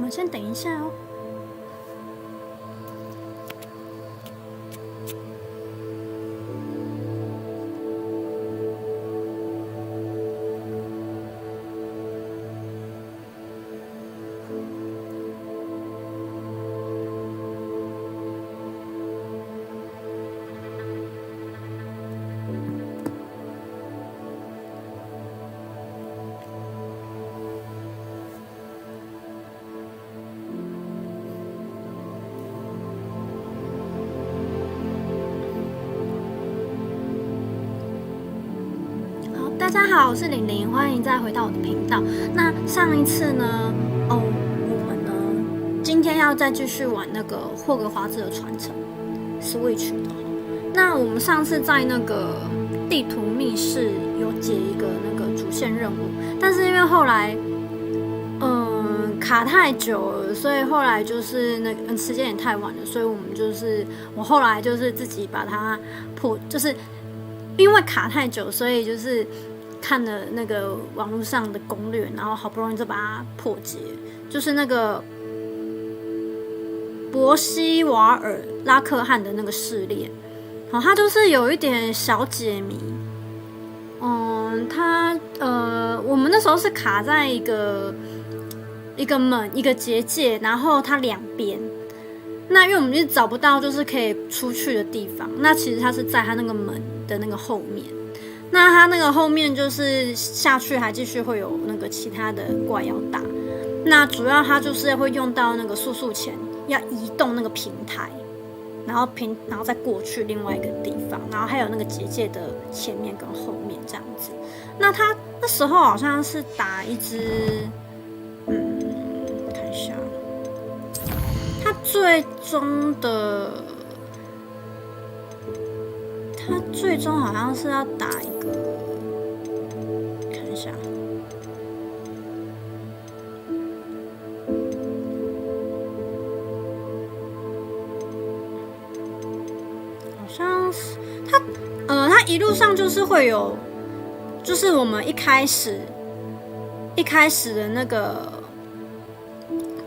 们先等一下哦。大家好，我是玲玲，欢迎再回到我的频道。那上一次呢，我们呢今天要再继续玩那个霍格华兹的传承 Switch 的。那我们上次在那个地图密室有解一个那个主线任务，但是因为后来卡太久了，所以后来就是那个时间也太晚了，所以我后来就是自己把它就是因为卡太久，所以就是看了那个网络上的攻略，然后好不容易就把它破解，就是那个博西瓦尔拉克汉的那个试炼，它就是有一点小解谜。我们那时候是卡在一个门一个结界，然后它两边。那因为我们一直找不到就是可以出去的地方，那其实它是在它那个门的那个后面。那它那个后面就是下去还继续会有那个其他的怪要打。那主要它就是会用到那个速前要移动那个平台，然后再过去另外一个地方，然后还有那个结界的前面跟后面这样子。那它那时候好像是打一只，看一下，它最终好像是要打一个，看一下，好像是它一路上就是会有，就是我们一开始的那个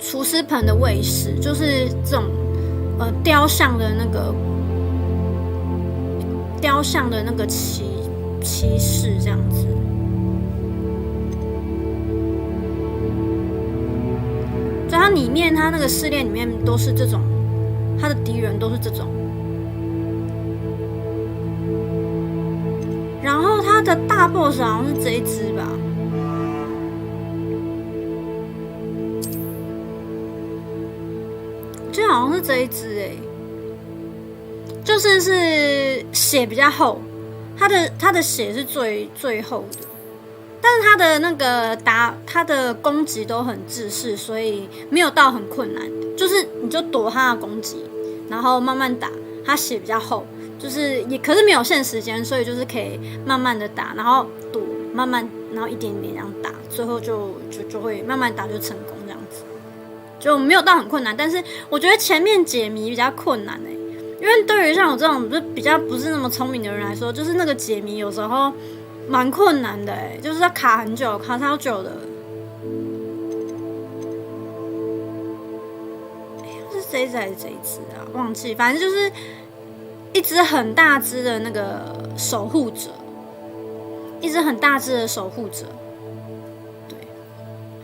厨师盆的卫士，就是这种雕像的那个骑士这样子。所以它里面，它那个试炼里面都是这种，它的敌人都是这种。然后它的大 boss 好像是这一只吧。就好像是这一只就是血比较厚，它的血是最厚的，但是它的那个它的攻击都很制式，所以没有到很困难，就是你就躲它的攻击，然后慢慢打，它血比较厚，就是可是没有限时间，所以就是可以慢慢的打，然后躲，慢慢，然后一点点这样打，最后就会慢慢打就成功这样子。就没有到很困难，但是我觉得前面解谜比较困难因为对于像我这种比较不是那么聪明的人来说，就是那个解谜有时候蛮困难的就是要卡很久，卡超久的。是这一只还是这一只啊？忘记，反正就是一只很大只的那个守护者，一只很大只的守护者。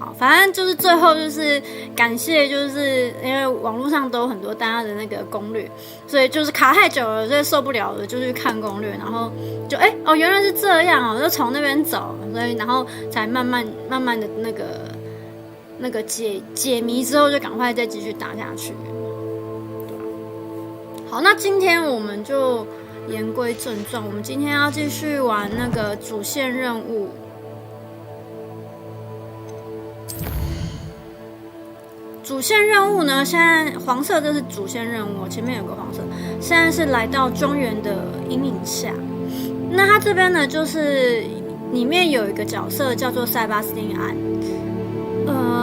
好，反正就是最后就是感谢，就是因为网络上都有很多大家的那个攻略，所以就是卡太久了，所以受不了了，就去看攻略，然后就原来是这样就从那边走，所以然后才慢慢的那个解谜之后，就赶快再继续打下去。好，那今天我们就言归正传，我们今天要继续玩那个主线任务。主线任务呢，现在黄色这是主线任务，前面有个黄色，现在是来到庄园的阴影下。那他这边呢，就是里面有一个角色叫做赛巴斯蒂安，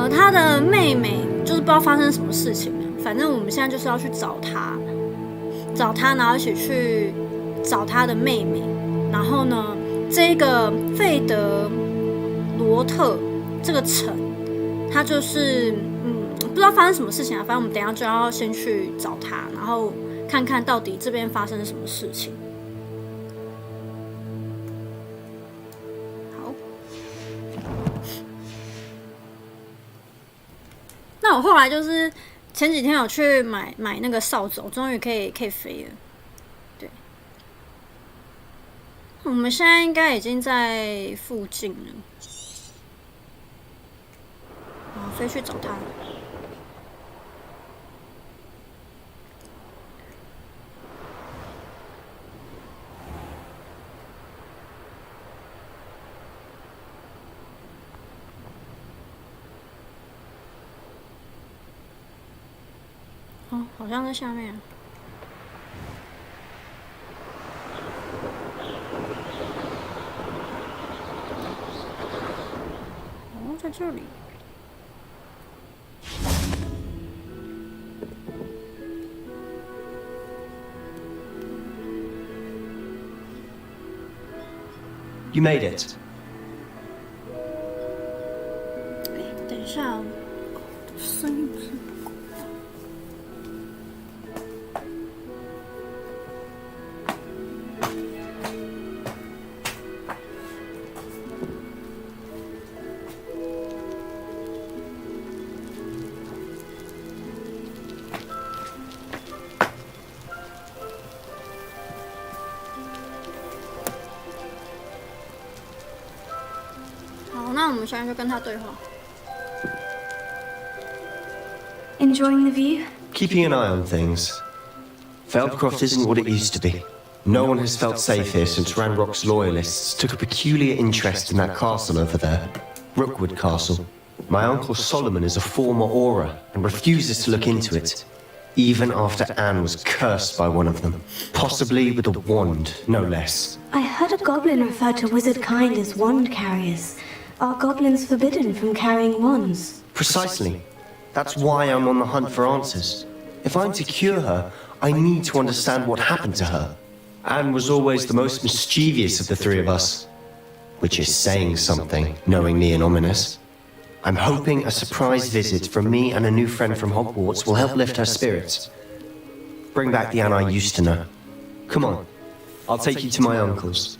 他的妹妹就是不知道发生什么事情了，反正我们现在就是要去找他，然后一起去找他的妹妹。然后呢，这个费德罗特这个城，它就是不知道发生什么事情啊。反正我们等一下就要先去找他，然后看看到底这边发生了什么事情。好，那我后来就是前几天有去买那个扫帚，终于可以飞了。对，我们现在应该已经在附近了。飞去找他。哦，好像在下面啊。哦，在这里。You made it. 等一下，声音不是。那我们现在就跟他对话。Enjoying the view? Keeping an eye on things. Feldcroft isn't what it used to be. No one has felt safe here since Ranrock's loyalists took a peculiar interest in that castle over there. Rookwood Castle. My uncle Solomon is a former Auror and refuses to look into it, even after Anne was cursed by one of them. Possibly with a wand, no less. I heard a goblin refer to wizard kind as wand carriers. Are goblins forbidden from carrying wands? Precisely. That's why I'm on the hunt for answers. If I'm to cure her, I need to understand what happened to her. Anne was always the most mischievous of the three of us. Which is saying something, knowingly and ominous. I'm hoping a surprise visit from me and a new friend from Hogwarts will help lift her spirits. Bring back the Anne I used to know. Come on, I'll take you to my uncle's.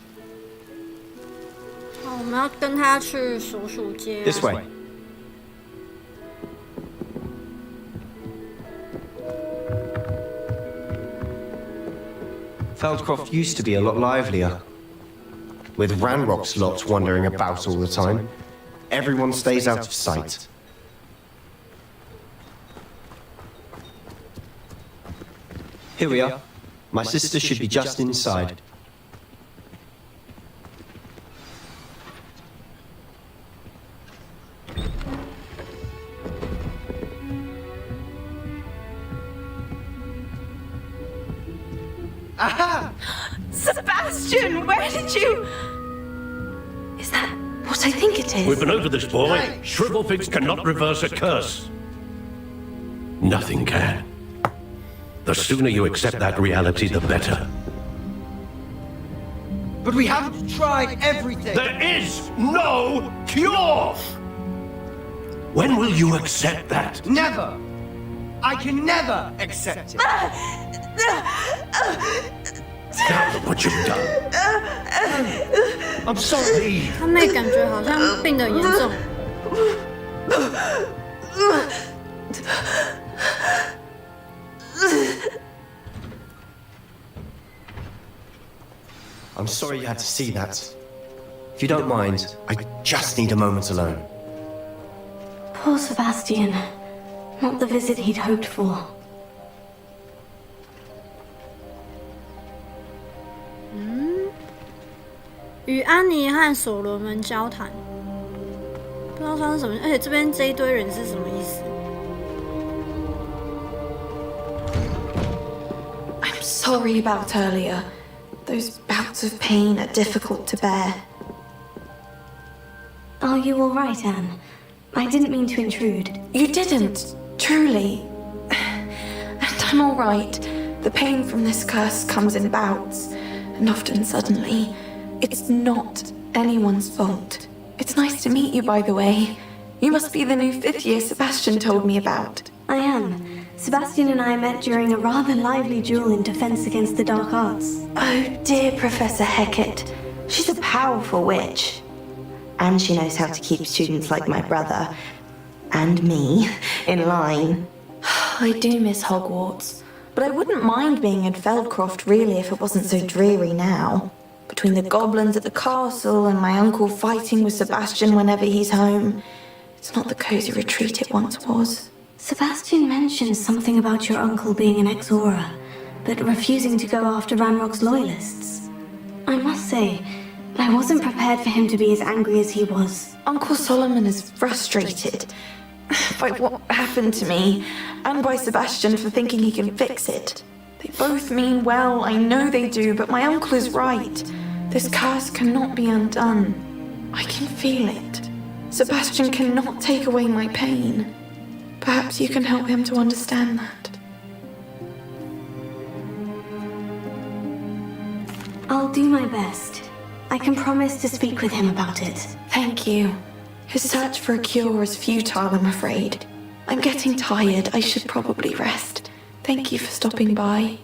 好，我们要跟他去鼠鼠街。This way. Feldcroft used to be a lot livelier. With Ranrock's lot wandering about all the time, everyone stays out of sight. Here we are. My sister should be just inside. Aha! Sebastian, where did you... Is that what I think it is? We've been over this, boy. Shrivelfigs cannot reverse a curse. Nothing can. The sooner you accept that reality, the better. But we haven't tried everything! There is no cure! When will you accept that? Never! I can never accept it! Now look what you've done. I'm sorry! 他妹感觉好像病得严重。I'm sorry you had to see that. If you don't mind, I just need a moment alone. Poor Sebastian. Not the visit he'd hoped for. 与安妮和所罗门交谈，不知道发生什么，而且这边这一堆人是什么意思？ I'm sorry about earlier. Those bouts of pain are difficult to bear. Are you all right, Anne? I didn't mean to intrude. You didn't, truly. And I'm all right. The pain from this curse comes in bouts, and often suddenly. It's not anyone's fault. It's nice to meet you, by the way. You must be the new fifth year Sebastian told me about. am. Sebastian and I met during a rather lively duel in defense against the dark arts. Oh dear, Professor Hecat. She's a powerful witch. And she knows how to keep students like my brother, and me, in line. I do miss Hogwarts, but I wouldn't mind being in Feldcroft really if it wasn't so dreary now. Between the goblins at the castle and my uncle fighting with Sebastian whenever he's home, it's not the cozy retreat it once was. Sebastian mentioned something about your uncle being an ex-Auror, but refusing to go after Ranrock's loyalists. I must say, I wasn't prepared for him to be as angry as he was. Uncle Solomon is frustrated by what happened to me, and by Sebastian for thinking he can fix it. They both mean well, I know they do, but my uncle is right. This curse cannot be undone. I can feel it. Sebastian cannot take away my pain. Perhaps you can help him to understand that. I'll do my best. I can promise to speak with him about it. Thank you. His search for a cure is futile, I'm afraid. I'm getting tired. I should probably rest. Thank you for stopping by.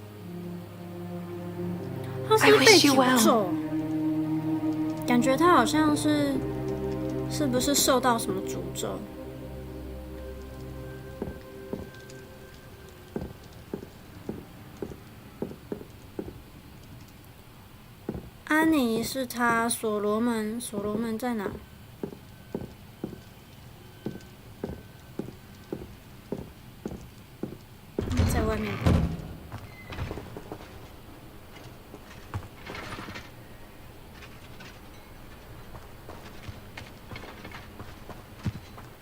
他是不是被诅咒？感觉他好像是不是受到什么诅咒？安妮是他，所罗门在哪？在外面。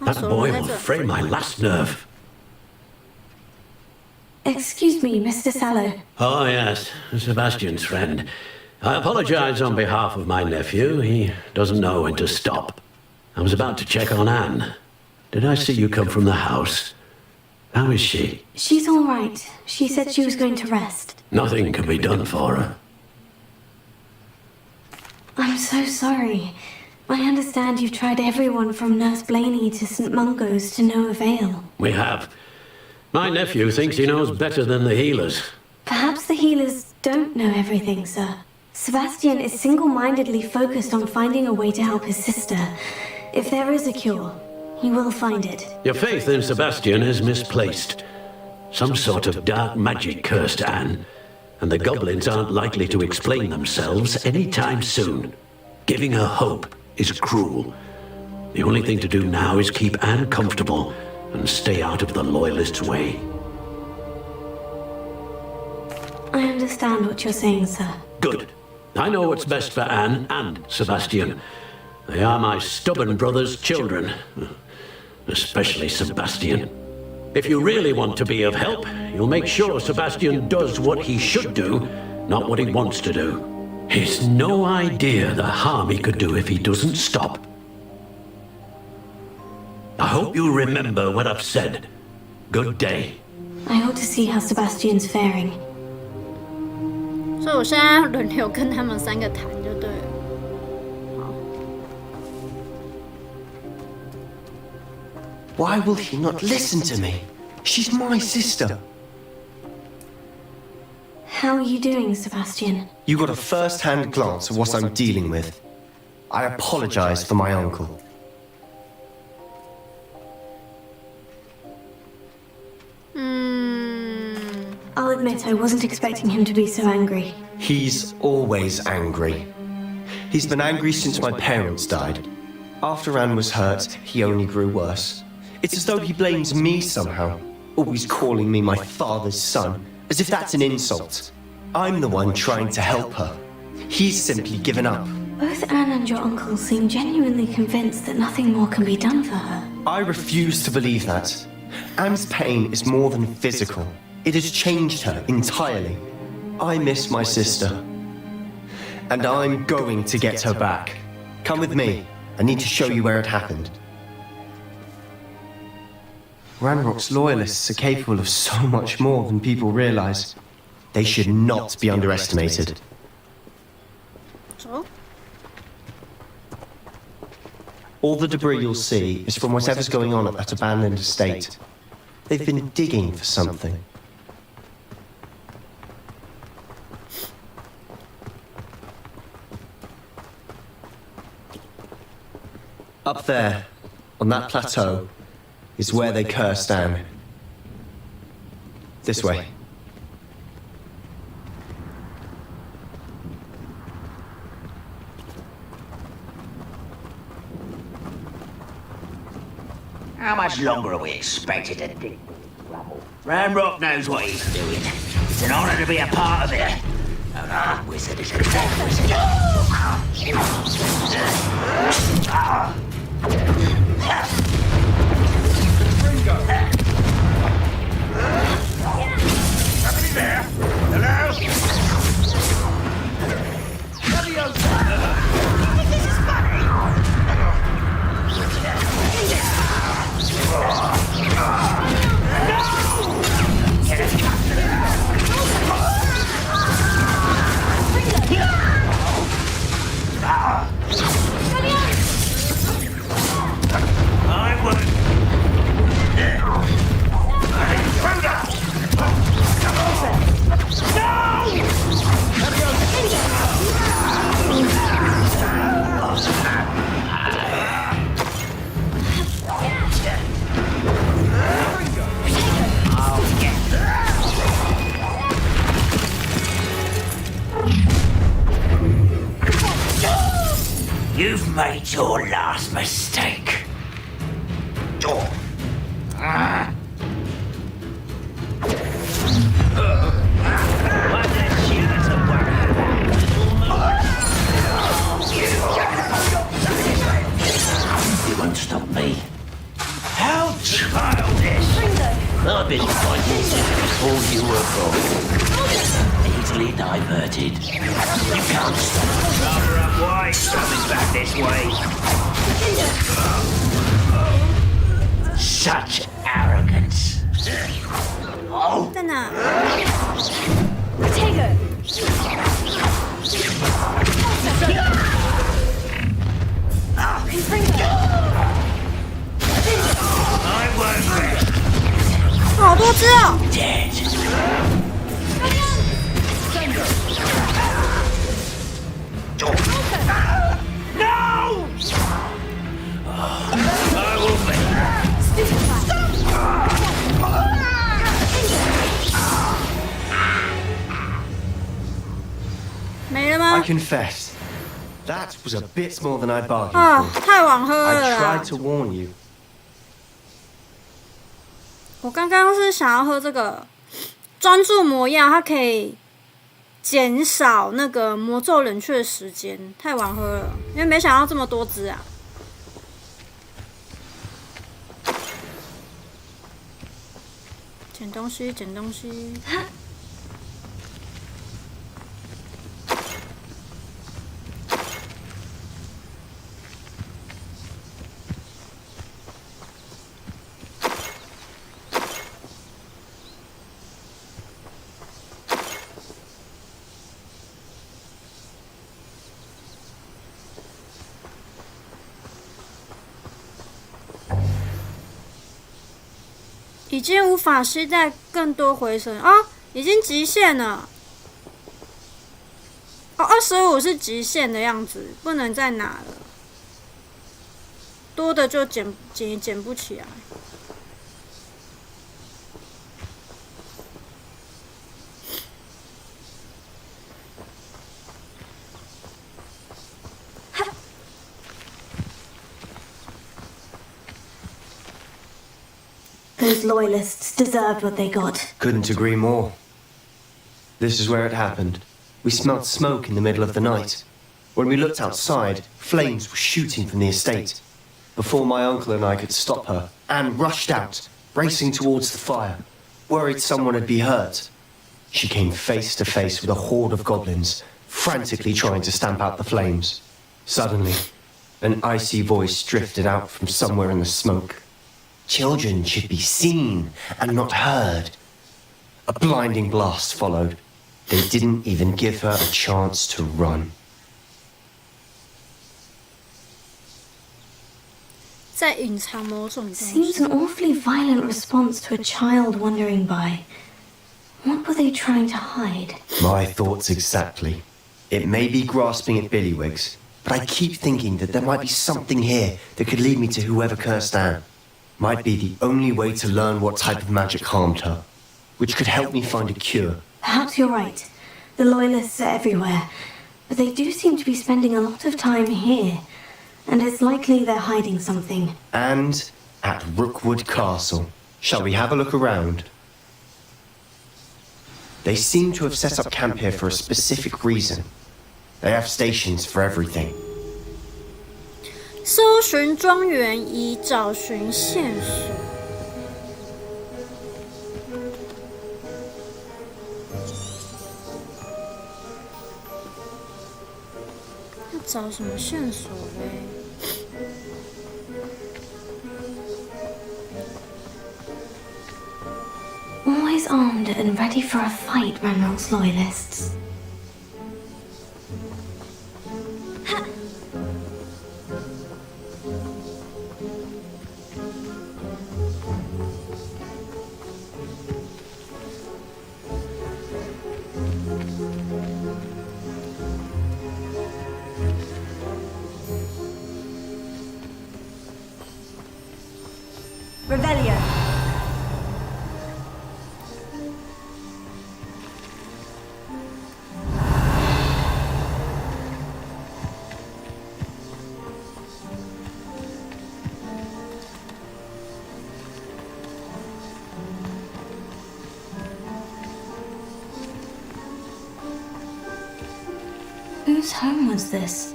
That boy will fray my last nerve. Excuse me, Mr. Sallow. Oh, yes, Sebastian's friend. I apologize on behalf of my nephew. He doesn't know when to stop. I was about to check on Anne. Did I see you come from the house? How is she? She's all right. She said she was going to rest. Nothing can be done for her. I'm so sorry. I understand you've tried everyone from Nurse Blaney to St. Mungo's to no avail. We have. My nephew thinks he knows better than the healers. Perhaps the healers don't know everything, sir. Sebastian is single-mindedly focused on finding a way to help his sister. If there is a cure, he will find it. Your faith in Sebastian is misplaced. Some sort of dark magic cursed Anne, and the goblins aren't likely to explain themselves anytime soon. Giving her hope is cruel. The only thing to do now is keep Anne comfortable and stay out of the Loyalists' way. I understand what you're saying, sir. Good. I know what's best for Anne and Sebastian. They are my stubborn brother's children. Especially Sebastian. If you really want to be of help, you'll make sure Sebastian does what he should do, not what he wants to do. He's no idea the harm he could do if he doesn't stop. I hope you remember what I've said. Good day. I ought to see how Sebastian's faring. 所以我现在轮流跟他们三个谈就对了。好。Why will he not listen to me? She's my sister. How are you doing, Sebastian? You got a first-hand glance at what I'm dealing with. I apologize for my uncle. I'll admit I wasn't expecting him to be so angry. He's always angry. He's been angry since my parents died. After Anne was hurt, he only grew worse. It's as though he blames me somehow, always calling me my father's son, as if that's an insult. I'm the one trying to help her. He's simply given up. Both Anne and your uncle seem genuinely convinced that nothing more can be done for her. I refuse to believe that. Anne's pain is more than physical. It has changed her entirely. I miss my sister. And I'm going to get her back. Come with me. I need to show you where it happened. Ranrock's loyalists are capable of so much more than people realize. They should not be underestimated. So? All the debris you'll see is from whatever's going on at that abandoned estate. They've been digging for something. Up there, on that plateau, is where they cursed Anne. This way. How much longer are we expected to dig this rubble? Ranrock knows what he's doing. It's an honor to be a part of it. And our wizard is a dead wizard. Ringo! Somebody there? Hello? This is funny. You've made your last mistake. You won't stop me. How childish! I've been fighting since before you were born. Easily diverted. You can't stop. Cover up wide. Coming back this way. Such arrogance. Oh. 在哪？ I won't rest. 好多只哦！ Dead. No! I will be. 没了吗 I？ confess, that was a bit more than I bargained 啊， for. 太晚喝了 I 啦 tried！to warn you. 我刚刚是想要喝这个专注魔药，它可以减少那个魔咒冷却的时间。太晚喝了，因为没想到这么多只啊！捡东西，捡东西。已经无法携带更多回神哦，已经极限了。哦，25是极限的样子，不能再拿了。多的就捡也捡不起来。Those loyalists deserved what they got. Couldn't agree more. This is where it happened. We smelled smoke in the middle of the night. When we looked outside, flames were shooting from the estate. Before my uncle and I could stop her, Anne rushed out, racing towards the fire, worried someone had been hurt. She came face to face with a horde of goblins, frantically trying to stamp out the flames. Suddenly, an icy voice drifted out from somewhere in the smoke. Children should be seen and not heard. A blinding blast followed. They didn't even give her a chance to run. 在隐藏某种东 Seems 西。 an awfully violent response to a child wandering by. What were they trying to hide? My thoughts exactly. It may be grasping at Billywigs, but I keep thinking that there might be something here that could lead me to whoever cursed Anne. Might be the only way to learn what type of magic harmed her, which could help me find a cure. Perhaps you're right. The Loyalists are everywhere, but they do seem to be spending a lot of time here, and it's likely they're hiding something. And at Rookwood Castle. Shall we have a look around? They seem to have set up camp here for a specific reason. They have stations for everything. 搜寻庄园以找寻线索。要找什么线索嘞？ Always armed and ready for a fight, Ranrock's Loyalists. Revelio. Whose home was this?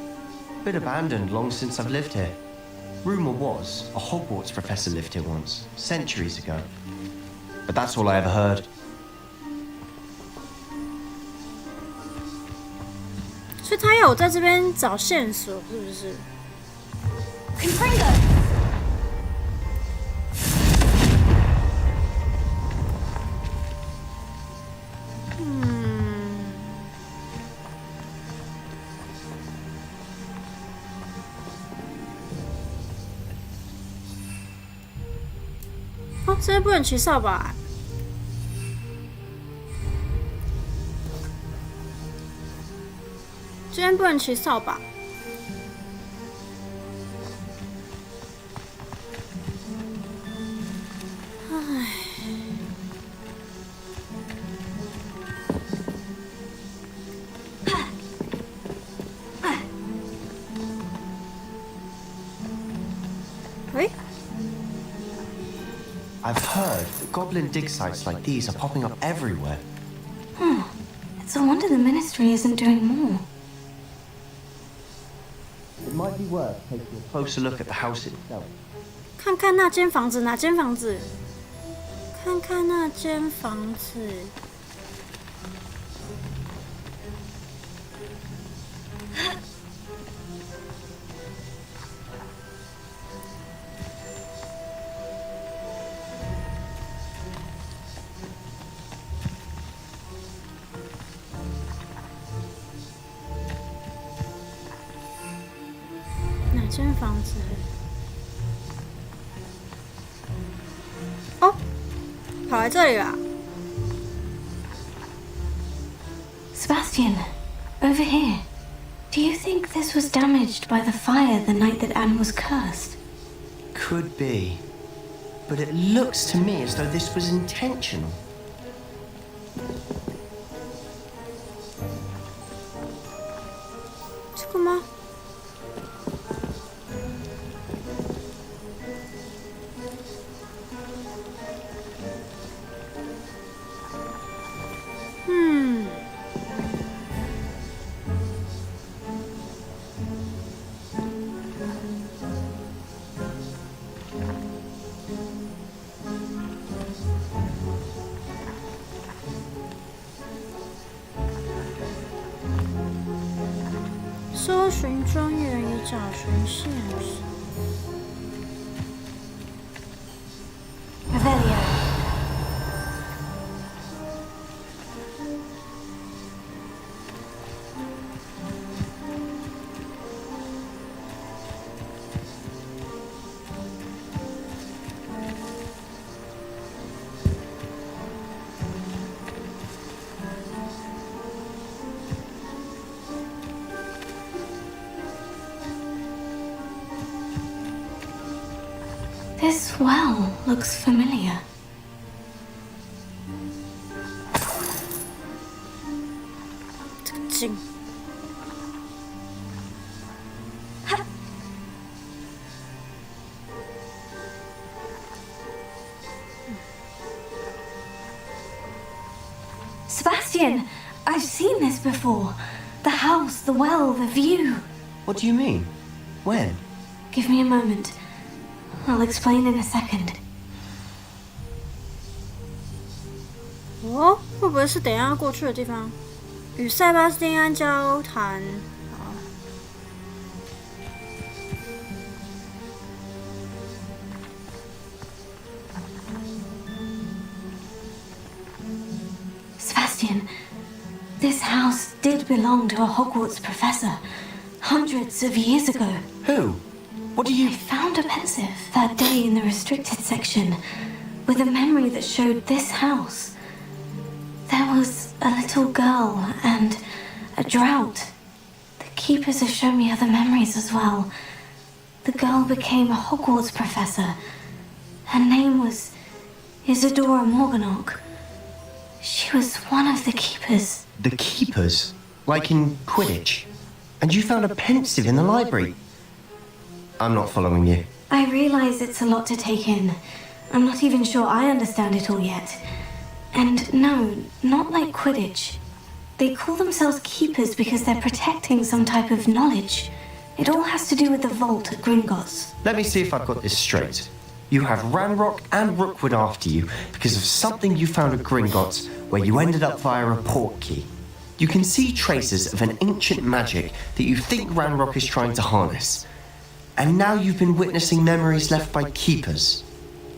Been abandoned long since I've lived here. Rumour was a Hogwarts professor lived here once, centuries ago. But that's all I ever heard. 所以他要我在这边找线索，是不是？ Confringo. 哦，这边不能骑扫把。这边不能骑扫把。唉。喂。 I've heard that goblin dig sites like these are popping up everywhere. It's a wonder the Ministry isn't doing more. It might be worth taking a closer look at the house itself. 看看那间房子，哪间房子？看看那间房子。哪间房子？哦，跑来这里啦！ Sebastian, over here. Do you think this was damaged by the fire the night that Anne was cursed? Could be. But it looks to me as though this was intentional. 这个吗？ 搜寻庄园以找寻线索。 Revelio. This well looks familiar. Sebastian, I've seen this before. The house, the well, the view. What do you mean? When? Give me a moment. I'll explain in a second. 哦，会不会是等一下要过去的地方？与塞巴斯蒂安交谈。Sebastian, this house did belong to a Hogwarts professor hundreds of years ago. Who? What do you... I found a pensive that day in the restricted section with a memory that showed this house. There was a little girl and a drought. The keepers have shown me other memories as well. The girl became a Hogwarts professor. Her name was Isadora Morganach. She was one of the keepers. The keepers? Like in Quidditch? And you found a pensive in the library? I'm not following you. I realize it's a lot to take in. I'm not even sure I understand it all yet. And no, not like Quidditch. They call themselves keepers because they're protecting some type of knowledge. It all has to do with the vault at Gringotts. Let me see if I've got this straight. You have Ranrock and Rookwood after you because of something you found at Gringotts where you ended up via a portkey. You can see traces of an ancient magic that you think Ranrock is trying to harness. And now you've been witnessing memories left by keepers.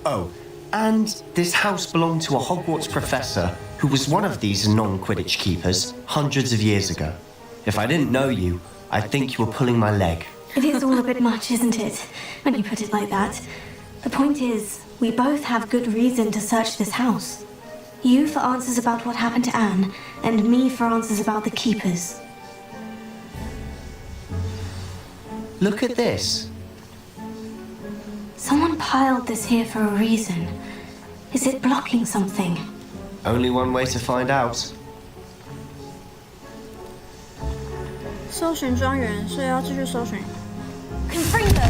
Oh, and this house belonged to a Hogwarts professor who was one of these non-Quidditch keepers hundreds of years ago. If I didn't know you, I'd think you were pulling my leg. It is all a bit much, isn't it, when you put it like that? The point is, we both have good reason to search this house. You for answers about what happened to Anne, and me for answers about the keepers. Look at this. Someone piled this here for a reason. Is it blocking something? Only one way to find out. 搜寻庄园，所以要继续搜寻。Confringo!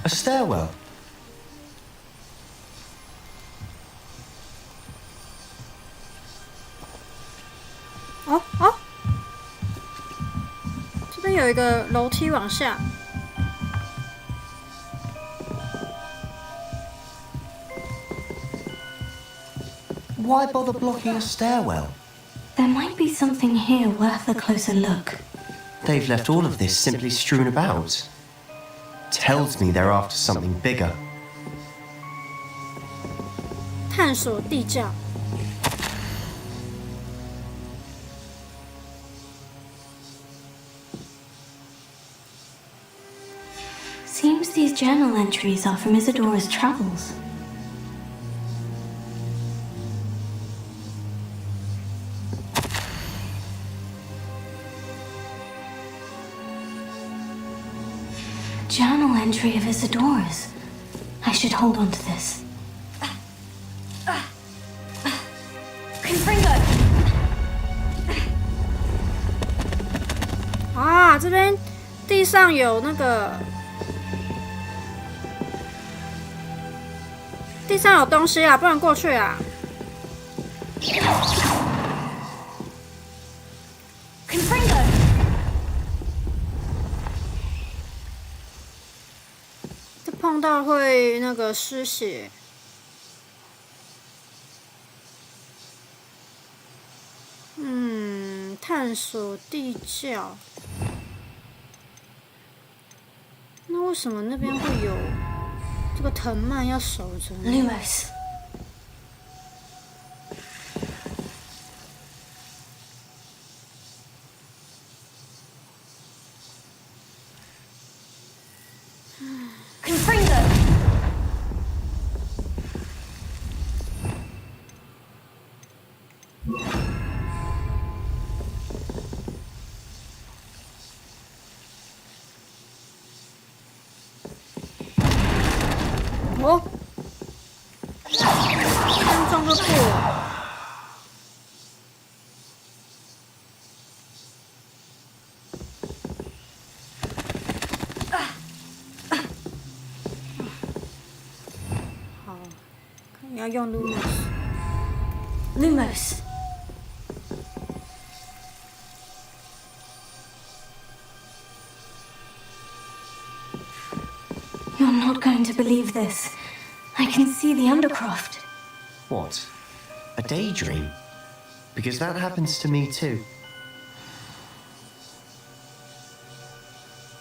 A stairwell. 哦哦，这边有一个楼梯往下。Why bother blocking a stairwell? There might be something here worth a closer look. They've left all of this simply strewn about. Tells me they're after something bigger. 探索地窖。Seems these journal entries are from Isadora's travels. Journal entry of Isadora's. I should hold on to this. Confringo! 啊，这边地上有那个，地上有东西啊，不能过去啊。Confringo! 这碰到会那个失血。探索地窖。那为什么那边会有这个藤蔓要守着呢？ Lumos. Confringo. 要用 Lumos. You're not going to believe this. I can see the Undercroft. What? A daydream? Because that happens to me too.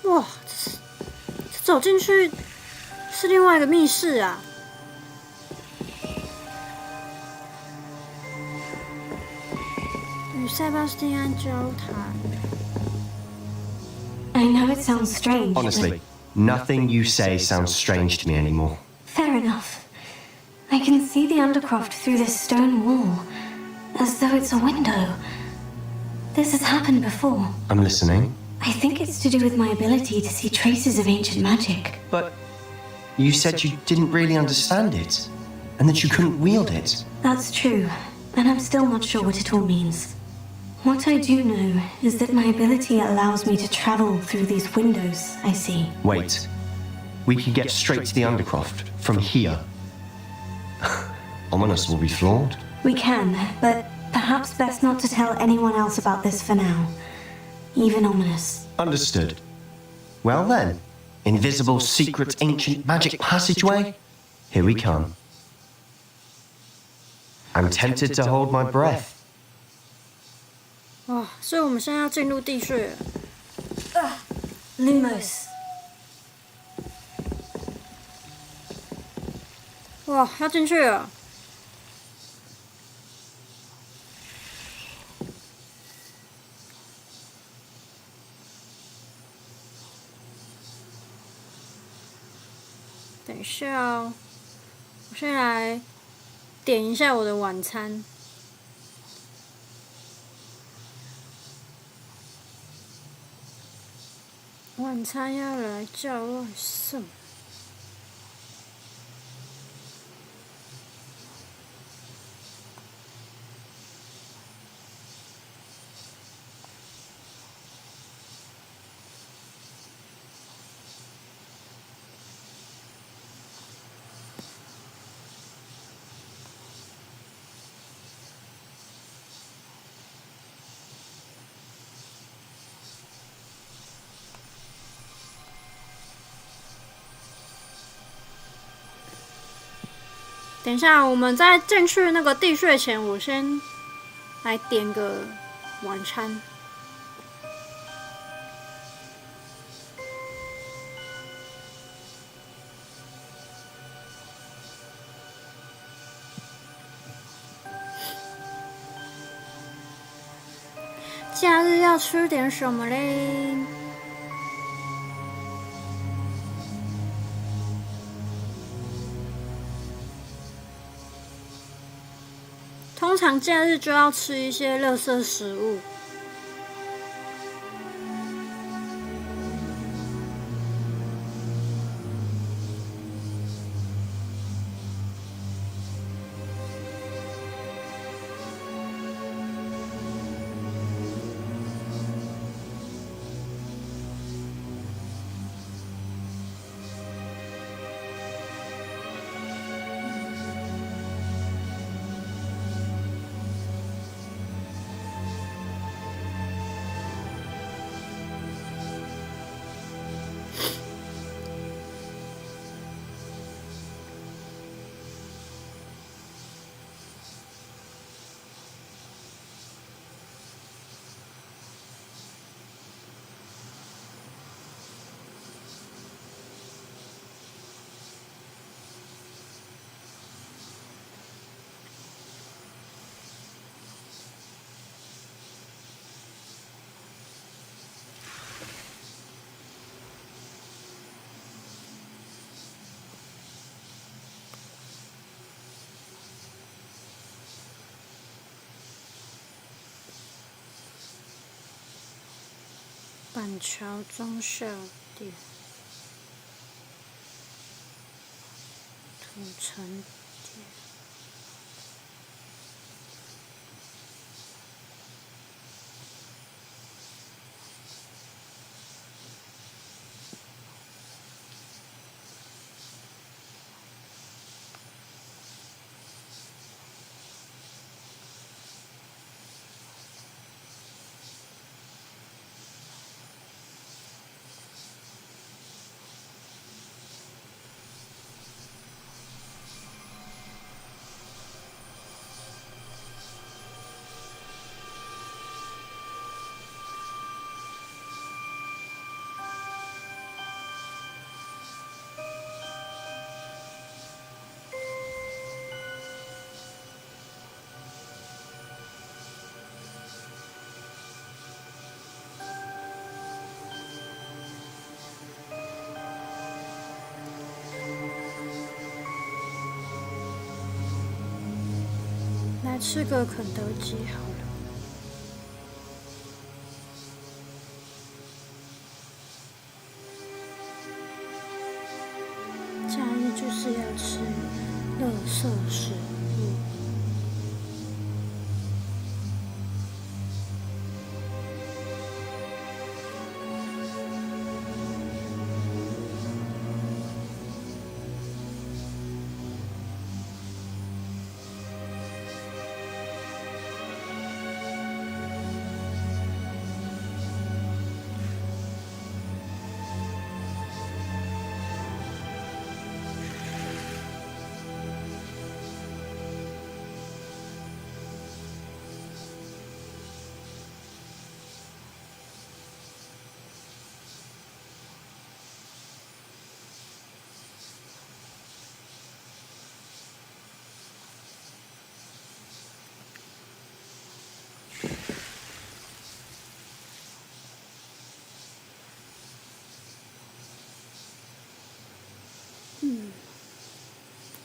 哇，这走进去是另外一个密室啊！与塞巴斯蒂安交谈。I know it sounds strange. Honestly, nothing you say sounds strange to me anymore. Fair enough. I can see the Undercroft through this stone wall, as though it's a window. This has happened before. I'm listening. I think it's to do with my ability to see traces of ancient magic. But you said you didn't really understand it, and that you couldn't wield it. That's true, and I'm still not sure what it all means. What I do know is that my ability allows me to travel through these windows I see. Wait. We can get straight to the Undercroft from here. Ominous will be flawed. We can, but perhaps best not to tell anyone else about this for now. Even Ominous. Understood. Well then, invisible, secret, ancient magic passageway? Here we come. I'm tempted to hold my breath. 哇，所以我们现在要进入地穴了。Lumos. 哇，要进去了。等一下哦，我先来点一下我的晚餐。晚餐要来叫外送。等一下，我们在进去那个地穴前，我先来点个晚餐。假日要吃点什么嘞？通常假日就要吃一些垃圾食物。板桥中小店，土城店。来吃个肯德基好了。假日就是要吃垃圾食物。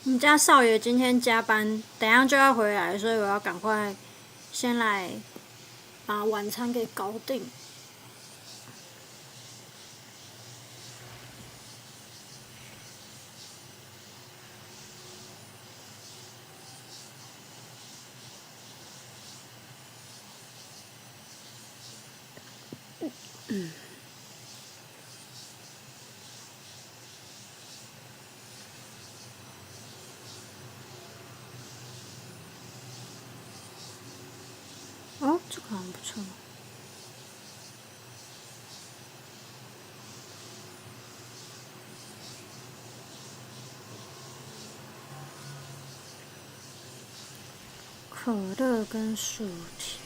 我们家少爷今天加班，等一下就要回来，所以我要赶快先来把晚餐给搞定。哦，这个好像不错。可乐跟薯条。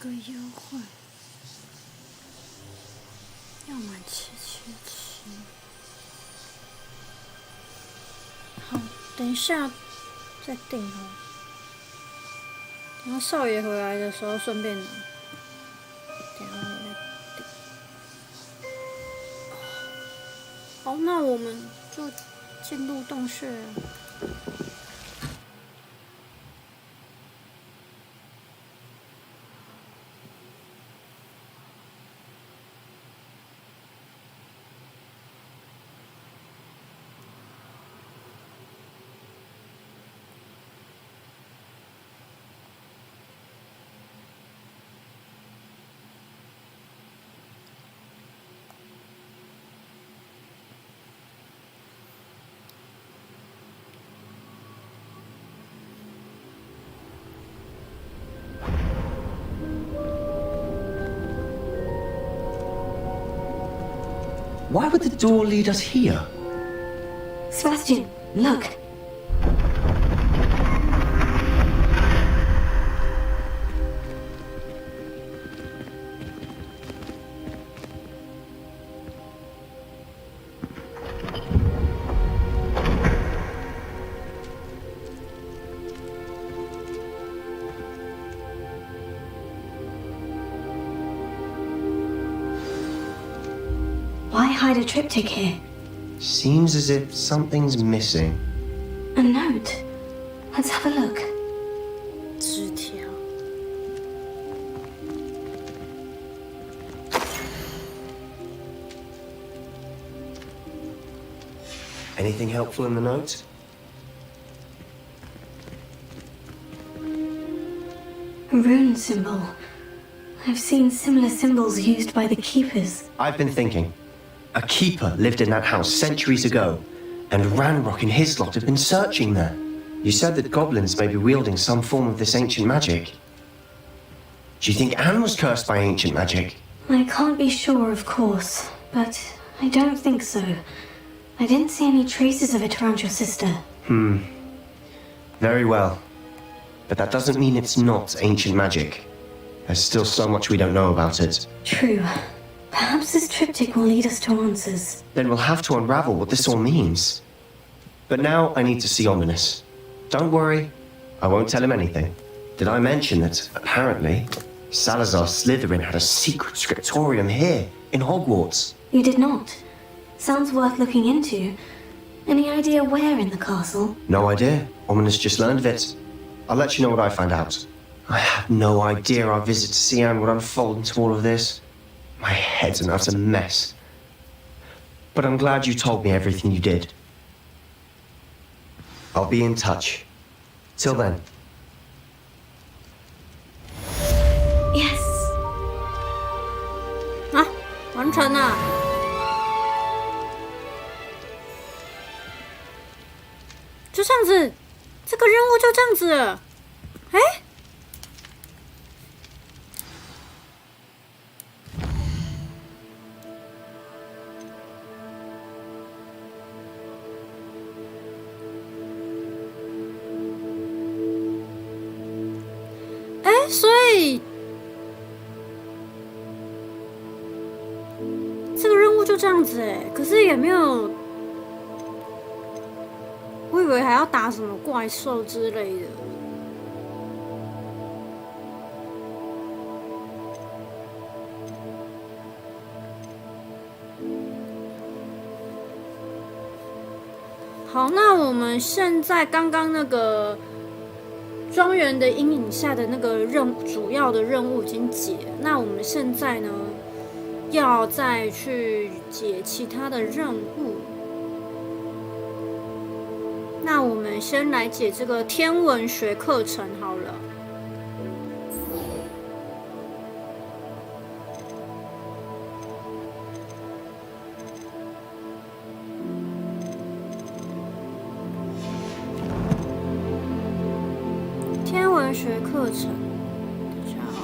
个优惠，要满777。好，等一下再订哦。然后少爷回来的时候顺便拿。等一下我再订。好，那我们就进入洞穴了。Why would the door lead us here? Sebastian, look. Why hide a triptych here? Seems as if something's missing. A note. Let's have a look. 纸条。Anything helpful in the note? A rune symbol. I've seen similar symbols used by the keepers. I've been thinking. A keeper lived in that house centuries ago, and Ranrock and his lot have been searching there. You said that goblins may be wielding some form of this ancient magic. Do you think Anne was cursed by ancient magic? I can't be sure, of course, but I don't think so. I didn't see any traces of it around your sister. Very well. But that doesn't mean it's not ancient magic. There's still so much we don't know about it. True. Perhaps this triptych will lead us to answers. Then we'll have to unravel what this all means. But now I need to see Ominous. Don't worry, I won't tell him anything. Did I mention that, apparently, Salazar Slytherin had a secret scriptorium here, in Hogwarts? You did not. Sounds worth looking into. Any idea where in the castle? No idea. Ominous just learned of it. I'll let you know what I find out. I had no idea our visit to see Anne would unfold into all of this. My head's an utter mess. But I'm glad you told me everything you did. I'll be in touch. Till then. Yes. 啊，完成了。就这样子，这个任务就这样子了。哎。所以这个任务就这样子哎，可是也没有，我以为还要打什么怪兽之类的。好，那我们现在刚刚那个。庄园的阴影下的那个主要的任务已经解了，那我们现在呢，要再去解其他的任务。那我们先来解这个天文学课程好了。学课程，大家好，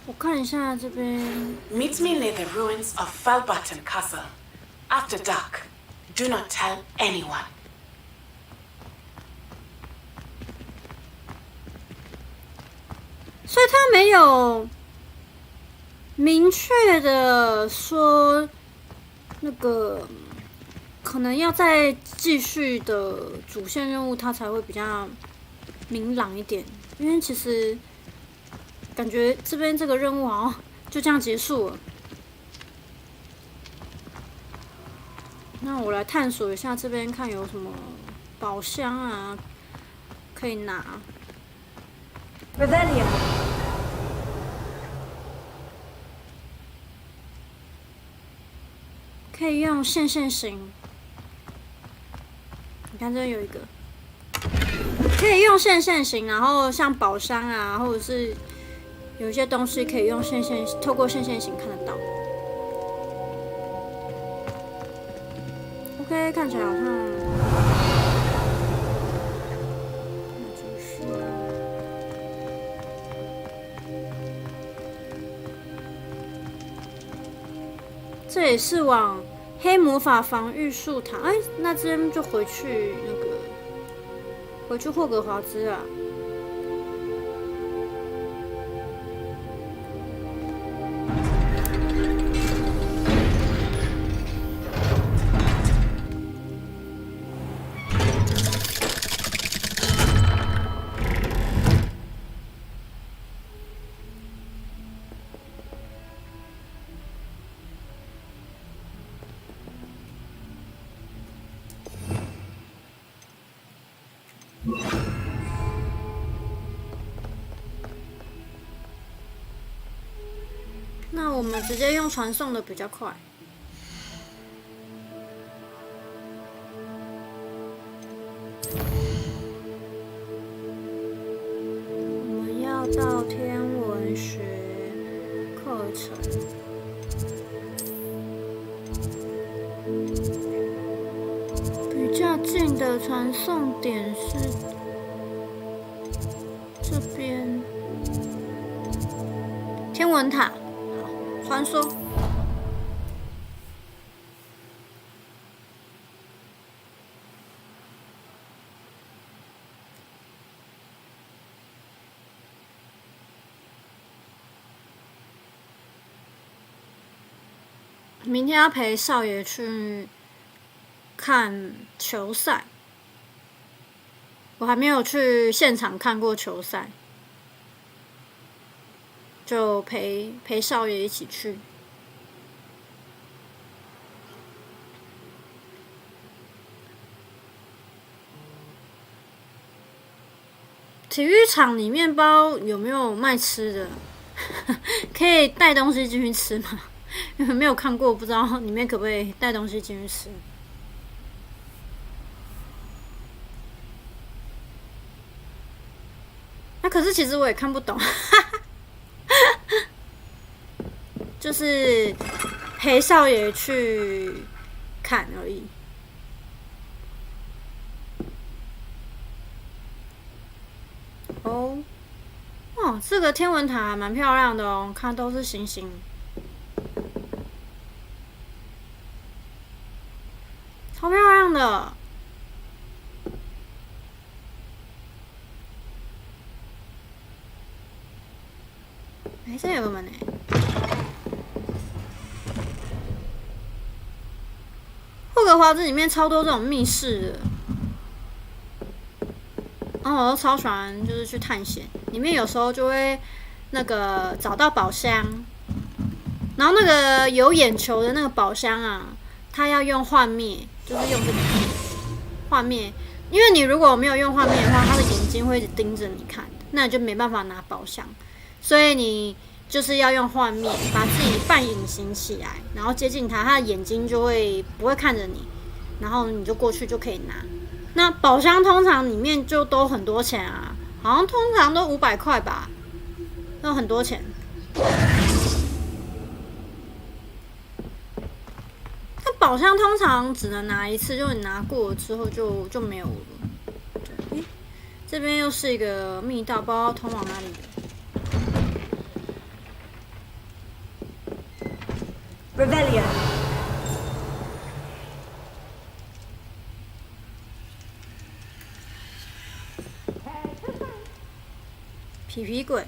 我看一下这边。Meet me near the ruins of Falbutton Castle. After dark. Do not tell anyone. 所以他没有明确的说那个可能要再继续的主线任务，它才会比较明朗一点，因为其实感觉这边这个任务好像就这样结束了。那我来探索一下这边，看有什么宝箱啊可以拿。Revelio 可以用线型，你看这边有一个。可以用线型，然后像宝箱啊，或者是有一些东西可以用透过线型看得到。OK， 看起来好像那就是这也是往黑魔法防御术塔。哎，那这边就回去霍格华兹啊。那我们直接用传送的比较快。我们要到天文学课程。比较近的传送点是这边，天文塔。传说。明天要陪少爷去看球赛，我还没有去现场看过球赛。就陪少爷一起去。体育场里面包有没有卖吃的？可以带东西进去吃吗？因为没有看过，不知道里面可不可以带东西进去吃。那可是其实我也看不懂。就是陪少爷去看而已。哦，这个天文塔还蛮漂亮的哦，看都是星星，超漂亮的。哎，这有个门哎。霍格华兹里面超多这种密室的，然后我都超喜欢，就是去探险。里面有时候就会那个找到宝箱，然后那个有眼球的那个宝箱啊，它要用幻灭，就是用这个幻灭。因为你如果没有用幻灭的话，它的眼睛会一直盯着你看，那你就没办法拿宝箱。所以你就是要用幻灭，把自己半隐形起来，然后接近它，它的眼睛就不会看着你，然后你就过去就可以拿。那宝箱通常里面就都很多钱啊，好像通常都500块吧，都很多钱。那宝箱通常只能拿一次，就你拿过了之后就没有了。对，这边又是一个密道，不知道通往哪里的。Revelio. 皮皮鬼。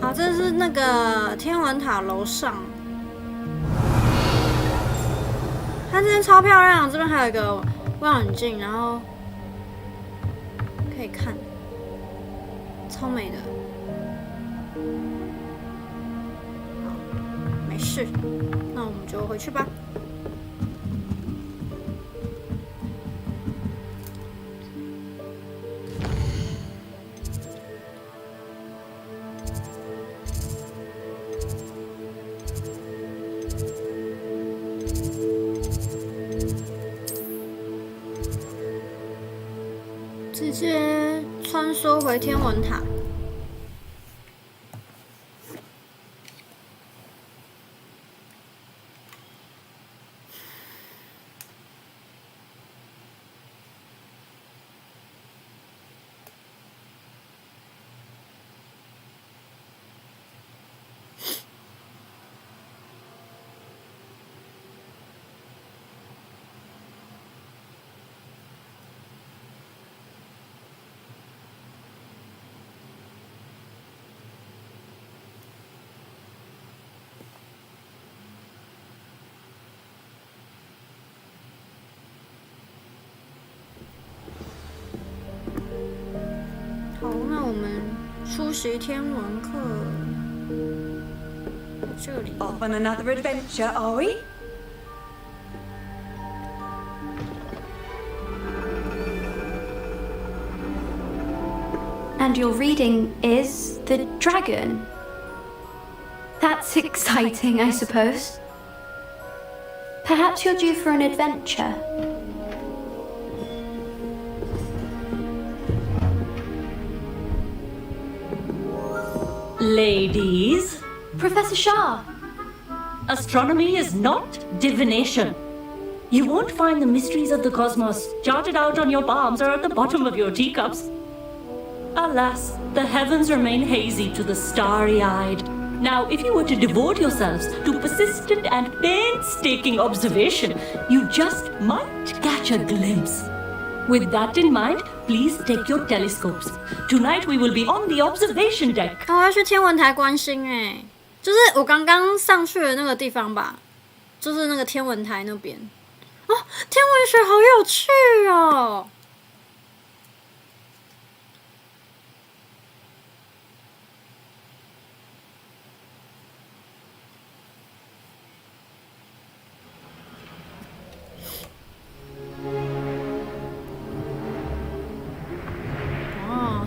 啊，这是那个天文塔楼上，它这边超漂亮，这边还有一个望远镜，然后可以看，超美的。好，没事，那我们就回去吧。直接穿梭回天文塔。那我们出席天文课。这里。Off on another adventure, are we? And your reading is The Dragon. That's exciting, I suppose. Perhaps you're due for an adventure. Ladies, Professor Shah. astronomy is not divination. You won't find the mysteries of the cosmos charted out on your palms or at the bottom of your teacups. Alas, the heavens remain hazy to the starry-eyed. Now, if you were to devote yourselves to persistent and painstaking observation, you just might catch a glimpse. With that in mind, please take your telescopes. Tonight we will be on the observation deck. 我要去天文台观星哎，就是我刚刚上去的那个地方吧，就是那个天文台那边。哦，天文学好有趣哦！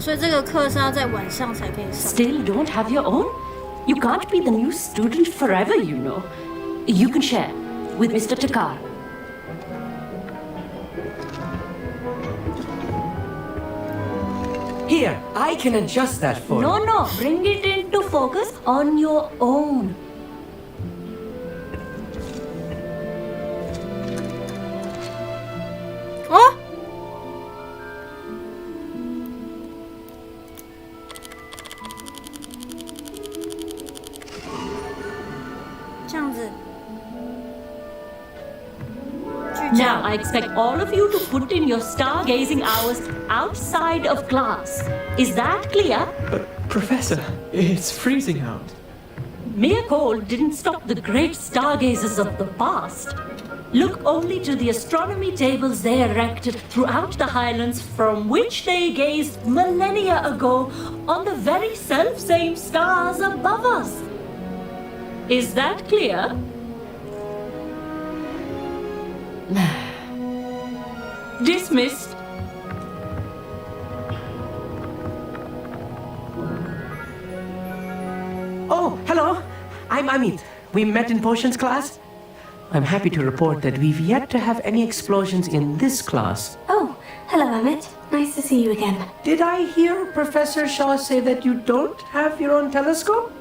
所以这个课是要在晚上才可以上。Still don't have your own? You can't be the new student forever, you know. You can share with Mr. Takar. Here, I can adjust that for you. No, bring it into focus on your own. Oh! 这样子。 Now, I expect all of you to put in your stargazing hours outside of class. Is that clear? But, Professor, it's freezing out. Mere cold didn't stop the great stargazers of the past. Look only to the astronomy tables they erected throughout the highlands from which they gazed millennia ago on the very self-same stars above us. Is that clear? Dismissed. Oh, hello. I'm Amit. We met in potions class. I'm happy to report that we've yet to have any explosions in this class. Oh, hello, Amit. Nice to see you again. Did I hear Professor Shaw say that you don't have your own telescope?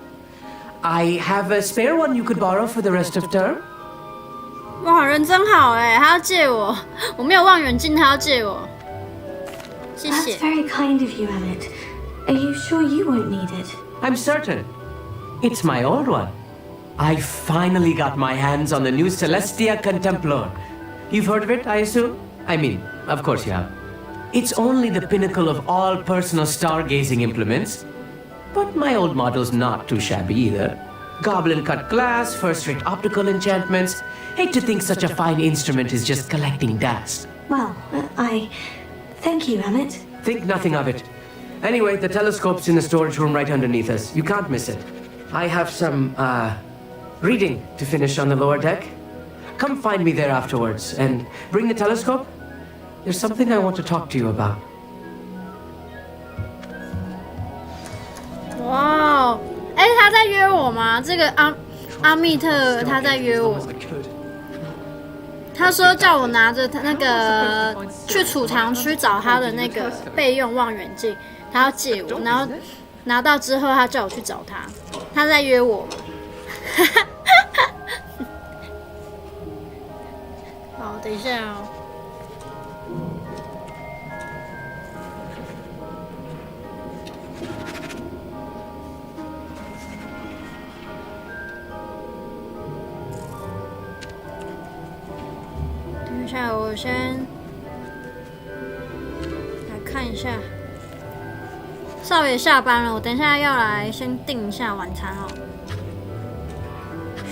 I have a spare one you could borrow for the rest of term. 哇，人真好哎，他要借我，我没有望远镜，他要借我，谢 That's 谢。 very kind of you, Amit. Are you sure you won't need it? I'm certain. It's my old one. I finally got my hands on the new Celestia Contemplor. You've heard of it, I assume? I mean, of course you have. It's only the pinnacle of all personal stargazing implements. But my old model's not too shabby either. Goblin-cut glass, first-rate optical enchantments. Hate to think such a fine instrument is just collecting dust. Well, Thank you, Amit. Think nothing of it. Anyway, the telescope's in the storage room right underneath us. You can't miss it. I have some, reading to finish on the lower deck. Come find me there afterwards, and bring the telescope. There's something I want to talk to you about. 哇哦，哎，他在约我吗？这个阿密特他在约我。他说叫我拿着他那个去储藏区找他的那个备用望远镜，他要借我，然后拿到之后他叫我去找他，他在约我。好，等一下哦。等一下，我先来看一下。少爷下班了，我等一下要来先订一下晚餐哦。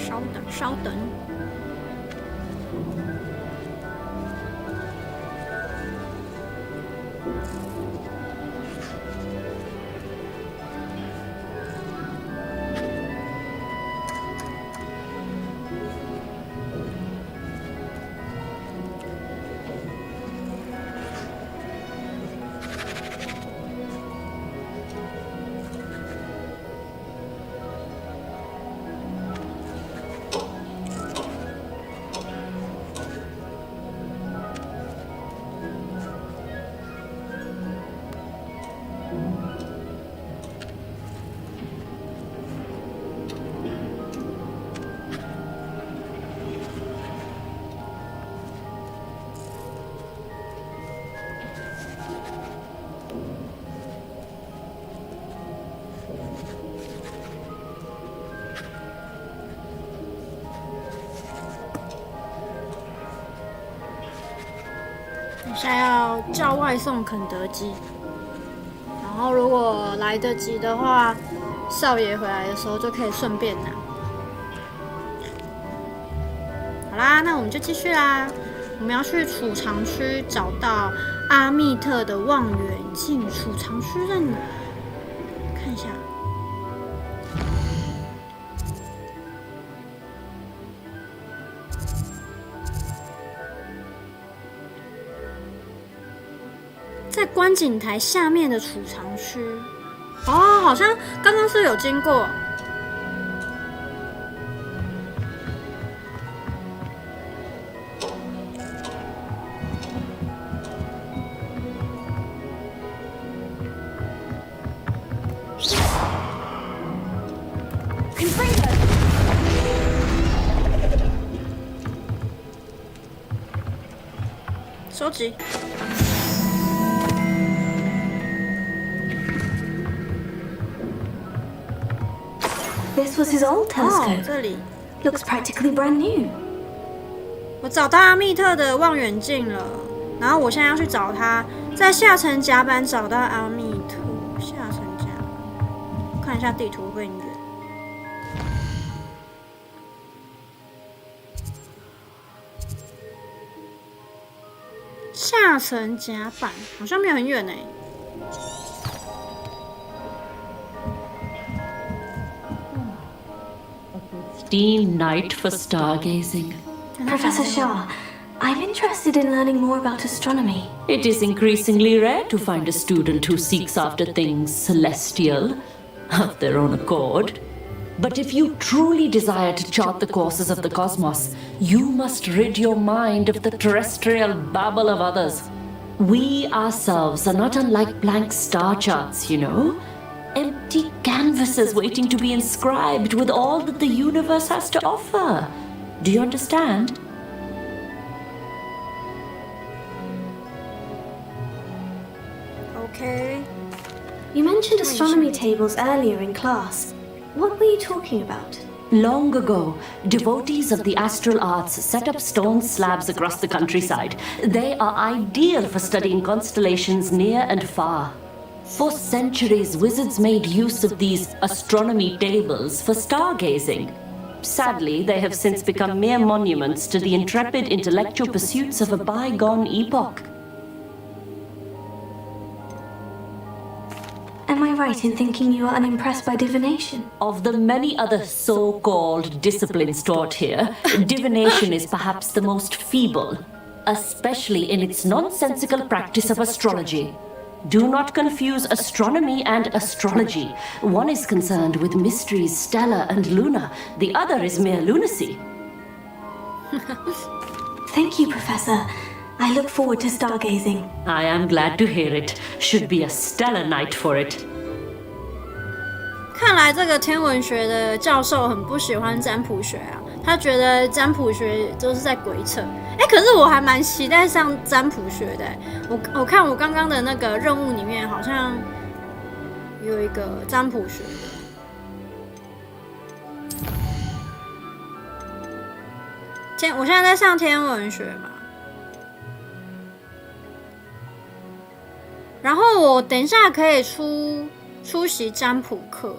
稍等，稍等。等一下要叫外送肯德基，然后如果来得及的话，少爷回来的时候就可以顺便拿。好啦，那我们就继续啦。我们要去储藏区找到阿密特的望远镜。储藏区在哪？看一下。在观景台下面的储藏区。哦，好像刚刚是有经过。收集。This was his old telescope. 这里 Looks practically brand new. 我找到阿密特的望远镜了，然后我现在要去找他，在下层甲板找到阿密特。下层甲板，看一下地图会不会很远。下层甲板好像没有很远欸。Pristine night for stargazing. Professor Shaw, I'm interested in learning more about astronomy. It is increasingly rare to find a student who seeks after things celestial of their own accord. But if you truly desire to chart the courses of the cosmos, you must rid your mind of the terrestrial babble of others. We ourselves are not unlike blank star charts, you know. Empty canvases waiting to be inscribed with all that the universe has to offer. Do you understand? Okay. You mentioned astronomy tables earlier in class. What were you talking about? Long ago, devotees of the astral arts set up stone slabs across the countryside. They are ideal for studying constellations near and far. For centuries, wizards made use of these astronomy tables for stargazing. Sadly, they have since become mere monuments to the intrepid intellectual pursuits of a bygone epoch. Am I right in thinking you are unimpressed by divination? Of the many other so-called disciplines taught here, divination is perhaps the most feeble, especially in its nonsensical practice of astrology. Do not confuse astronomy and astrology. One is concerned with mysteries stellar and lunar. The other is mere lunacy. Thank you, Professor. I look forward to stargazing. I am glad to hear it. Should be a stellar night for it. 看来这个天文学的教授很不喜欢占卜学啊，他觉得占卜学就是在鬼扯。可是我还蛮期待上占卜学的。我看我刚刚的那个任务里面好像有一个占卜学的。我现在在上天文学嘛，然后我等一下可以出席占卜课，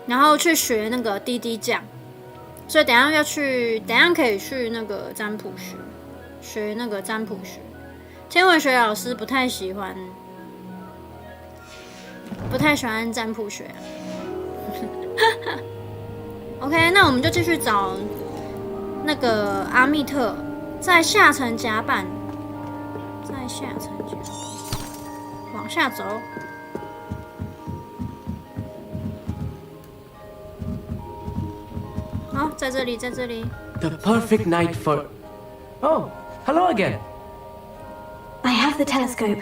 然后去学那个滴滴酱。所以等一下可以去那个占卜学那个占卜学。天文学老师不太喜欢占卜学。OK， 那我们就继续找那个阿密特，在下层甲板，往下走。好，在这里。The perfect night for... Oh, hello again. I have the telescope.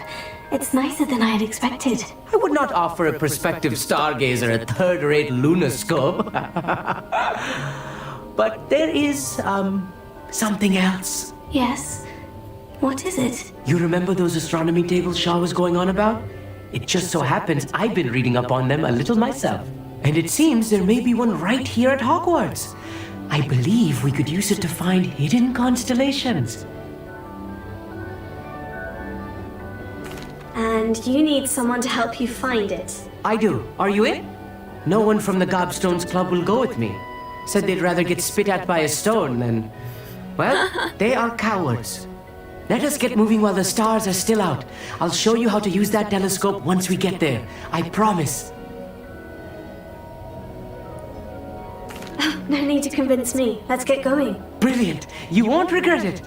It's nicer than I had expected. I would not offer a prospective stargazer a third-rate lunoscope. But there is, something else. Yes? What is it? You remember those astronomy tables Shaw was going on about? It just so happens I've been reading up on them a little myself. And it seems there may be one right here at Hogwarts. I believe we could use it to find hidden constellations. and you need someone to help you find it. I do. Are you in? No one from the Gobstones Club will go with me. Said they'd rather get spit at by a stone than... Well, they are cowards. Let us get moving while the stars are still out. I'll show you how to use that telescope once we get there. I promise. No need to convince me. Let's get going. Brilliant. You won't regret it.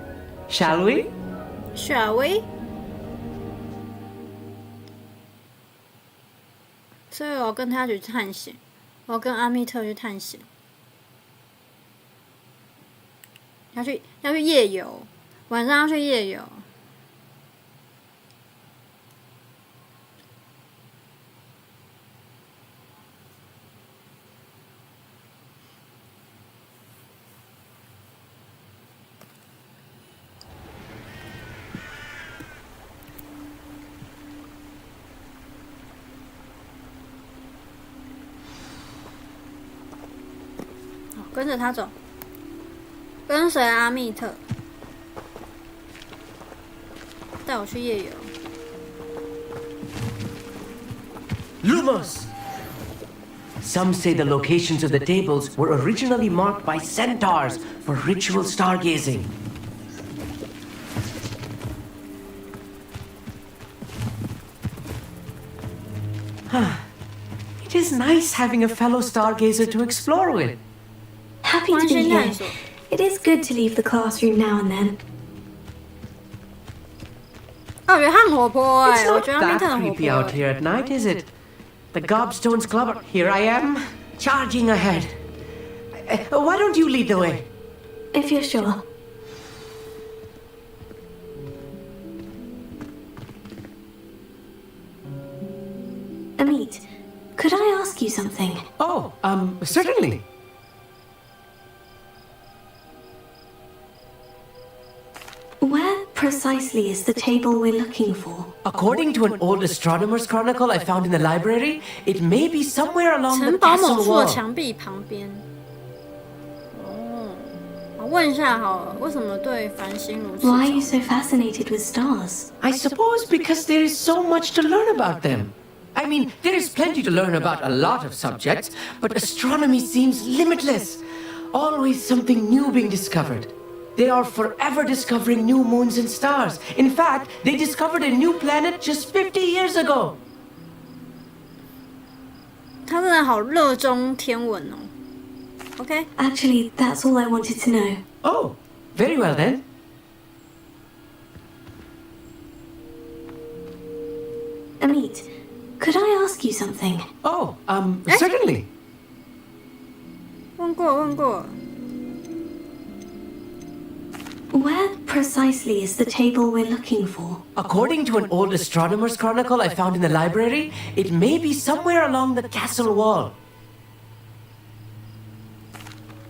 Shall we? Shall we? 所以我要跟他去探险，我要跟阿密特去探险，要去夜游，晚上要去夜游。跟着他走，跟随阿密特，带我去夜游。Lumos! Some say the locations of the tables were originally marked by centaurs for ritual stargazing. It is nice having a fellow stargazer to explore with. Happy to be here. It is good to leave the classroom now and then. 哦，我觉得他很活泼哎， It's 我 not 觉得阿密特 that 很活 creepy 泼 out。here at night, is it? The Gobstones Club. Here I am, charging ahead. Why don't you lead the way? If you're sure. Amit, could I ask you something? Oh, certainly. Where precisely is the table we're looking for? According to an old astronomer's chronicle I found in the library, it may be somewhere along 城 the 堡某 castle 处的 wall. 墙壁旁边。哦，我问一下好了，为什么对繁星如此 Why are you 着 so fascinated with stars? I suppose because there is so much to learn about them. I mean, there is plenty to learn about a lot of subjects, but astronomy seems limitless. Always something new being discovered. They are forever discovering new moons and stars. In fact, they discovered a new planet just 50 years ago. 他真的好热衷天文哦。OK， Actually, that's all I wanted to know. Oh, very well then. Amit, could I ask you something? Oh, certainly. 问过。 Where precisely is the table we're looking for? According to an old astronomer's chronicle I found in the library, it may be somewhere along the castle wall.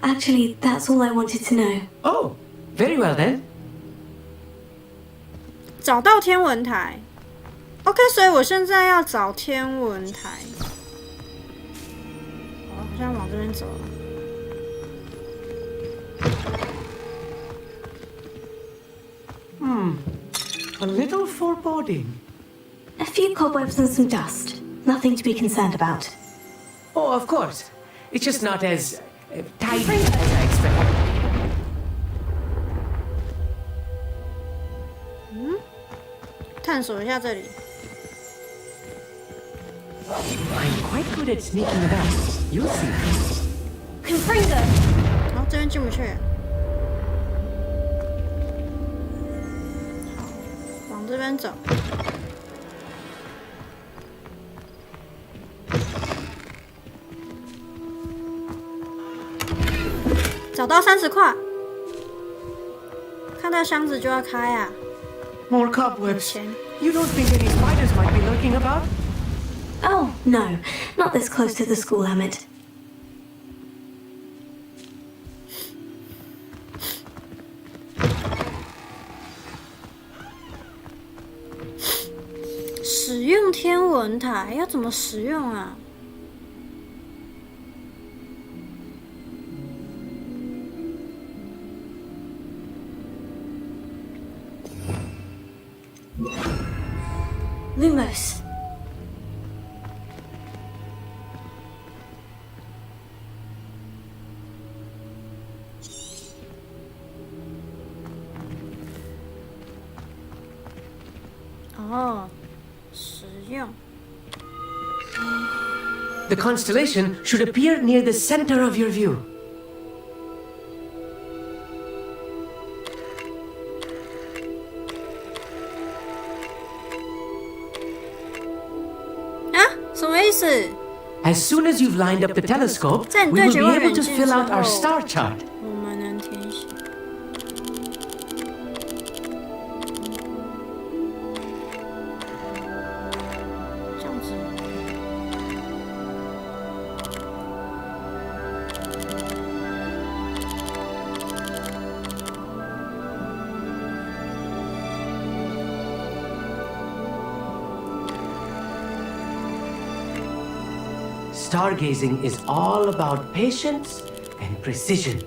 Actually, that's all I wanted to know. Oh, very well then. 找到天文台。OK， 所以我现在要找天文台。我好像往这边走了。 A little foreboding. A few cobwebs and some dust. Nothing to be concerned about. Oh, of course. It's just not as tidy as I expected. 探索一下这里。 I'm quite good at sneaking about. You'll see. Confringo。然后这边进不去。好，往这边走。找到30块，看到箱子就要开啊！ More cobwebs. You don't think any spiders might be lurking about? Oh, no. Not this close to the school, Amit. 使用天文台要怎么使用啊？ Lumos. Oh, 实用。The constellation should appear near the center of your view. As soon as you've lined up the telescope, we will be able to fill out our star chart. 我们能填写。这样子。Stargazing is all about patience and precision.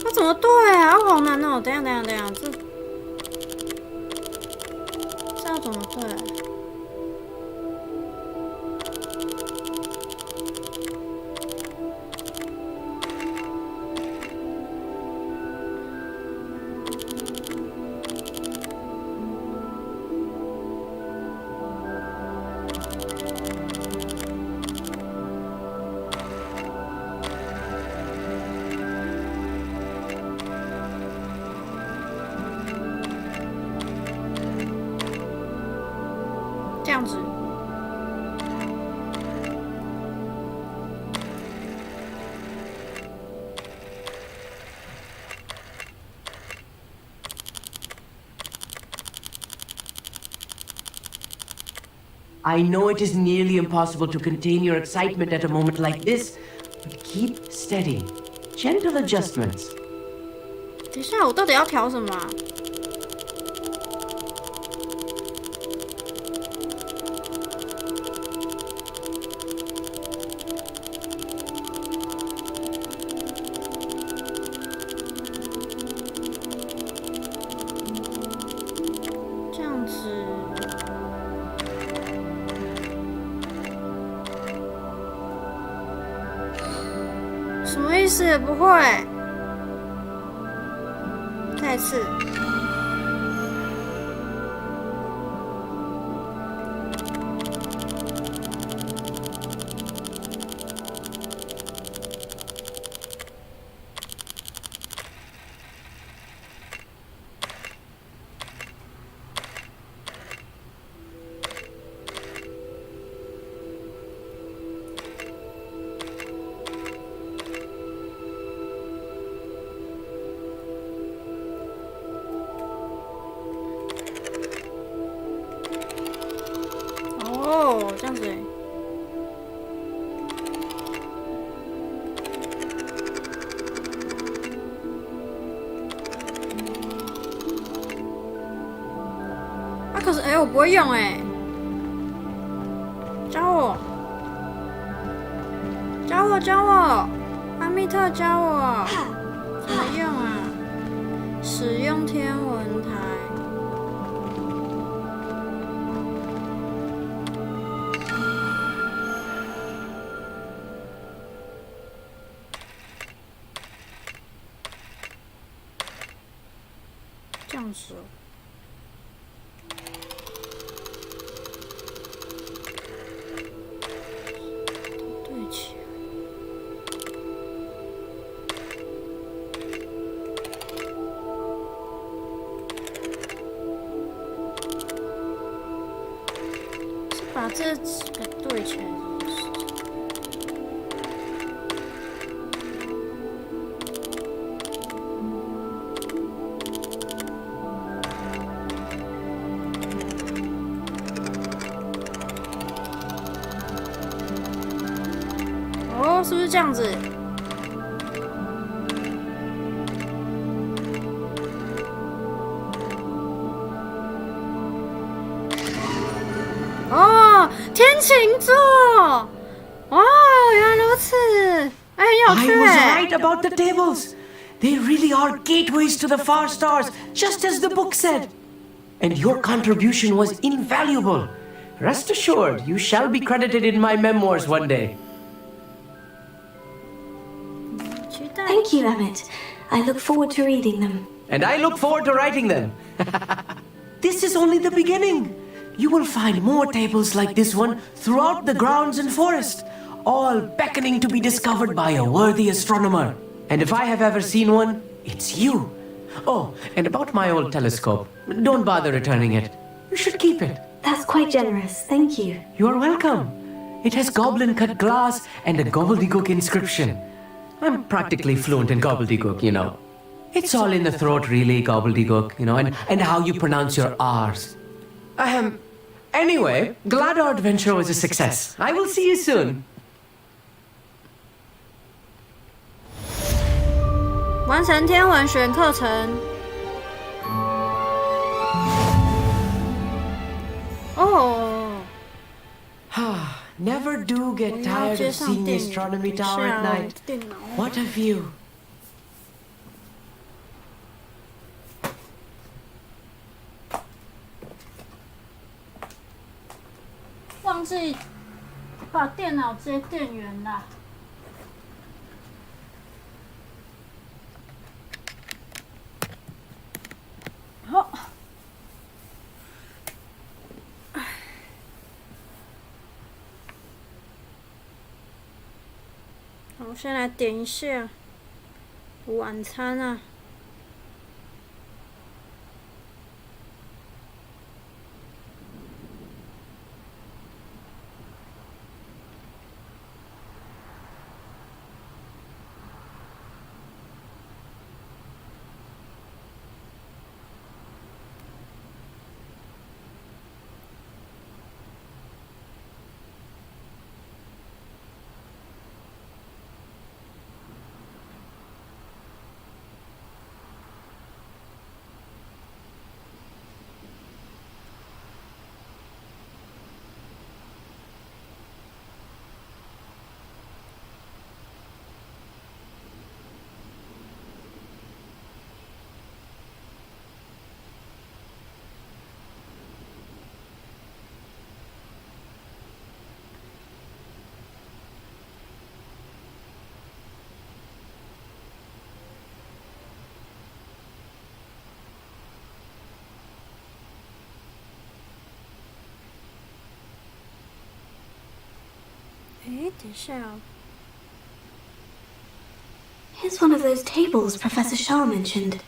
那怎么对啊？好难哦！等一下，这要怎么对？这样子。I know it is nearly impossible to contain your excitement at a moment like this, but keep steady. Gentle adjustments. 等一下，我到底要调什么啊？这样子。什么意思？不会。再次。哦，这样子。啊，可是我不会用教我，阿密特教我怎么用啊？使用天文台。这样子哦。对起来。是把这几个对起来是不是？哦，是不是这样子？哦，天琴座，哦，原来如此，很有趣。I was right about the tables. They really are gateways to the far stars, just as the book said. and your contribution was invaluable. Rest assured, you shall be credited in my memoirs one day. Thank you, Emmett. I look forward to reading them. And I look forward to writing them. This is only the beginning. You will find more tables like this one throughout the grounds and forest, all beckoning to be discovered by a worthy astronomer. And if I have ever seen one, it's you. Oh, and about my old telescope, don't bother returning it. You should keep it. That's quite generous, thank you. You are welcome. It has goblin-cut glass and a gobbledygook inscription. I'm practically fluent in gobbledygook, you know. It's all in the throat, really, gobbledygook, you know, and how you pronounce your R's. Anyway, glad our adventure was a success. I will see you soon. 完成天文学课程。哦。Never do get tired of seeing the astronomy tower at night. What a view. 忘记把电脑接电源啦。好，我先来点一下晚餐啊。等一下哦。Here's one of those tables Professor Shaw mentioned.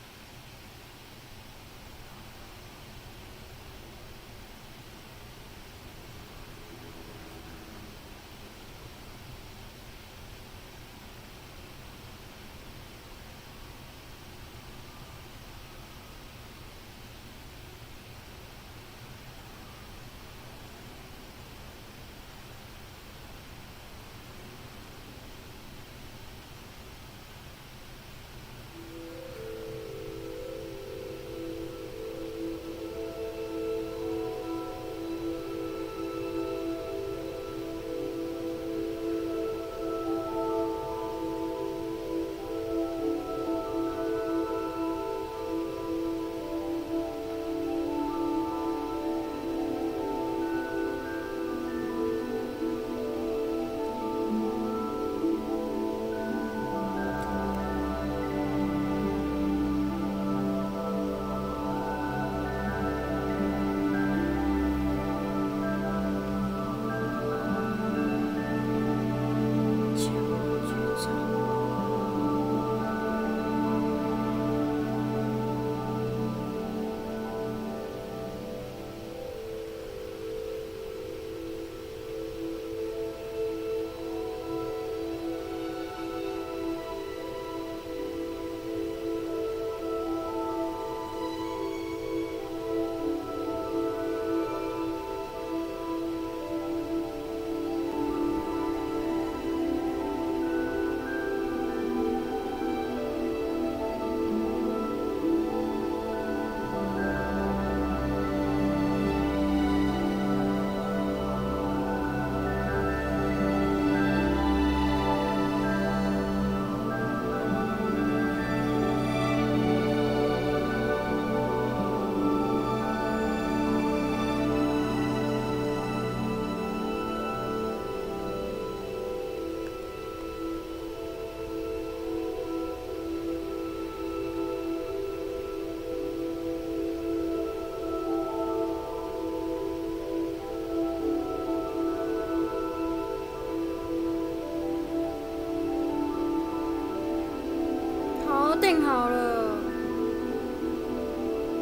我订好了，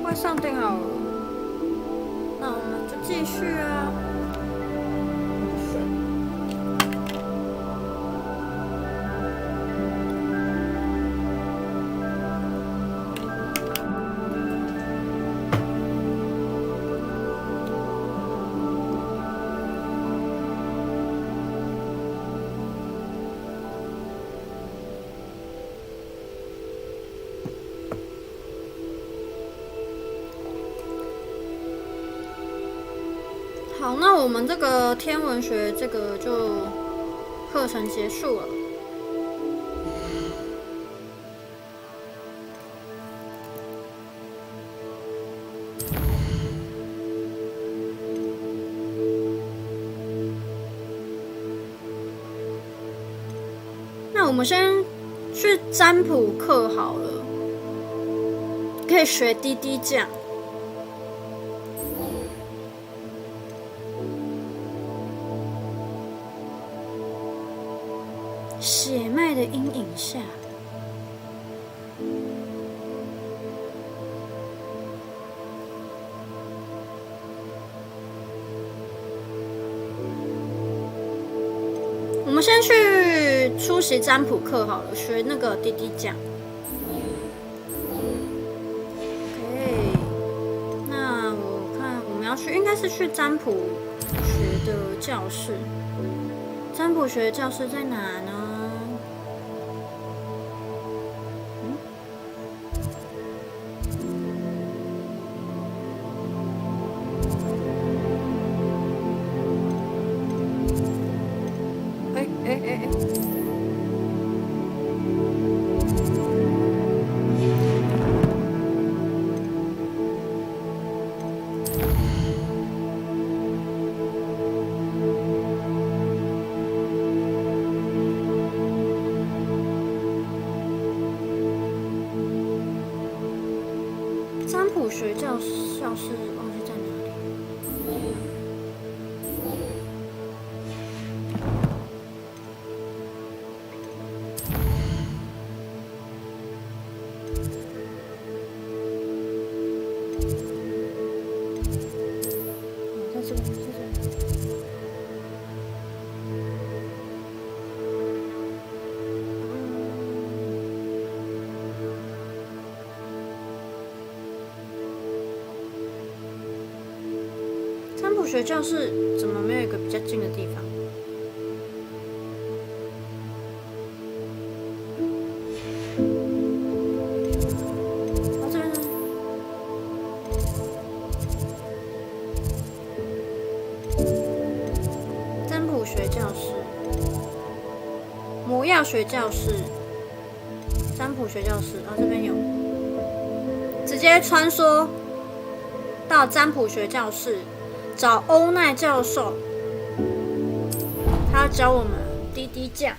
快上订好了，那我们就继续啊。好，那我们这个天文学这个就课程结束了。那我们先去占卜课好了，可以学滴滴酱。血脉的阴影下，我们先去出席占卜课好了，学那个滴滴酱。OK， 那我看我们要去，应该是去占卜学的教室。占卜学的教室在哪呢？占卜学教室忘记在哪里。在这里，在这里。占卜学教室怎么没有一个比较近的地方？哦，这边呢？占卜学教室、魔药学教室、占卜学教室，哦，这边有，直接穿梭到占卜学教室。找欧奈教授，他要教我们滴滴酱。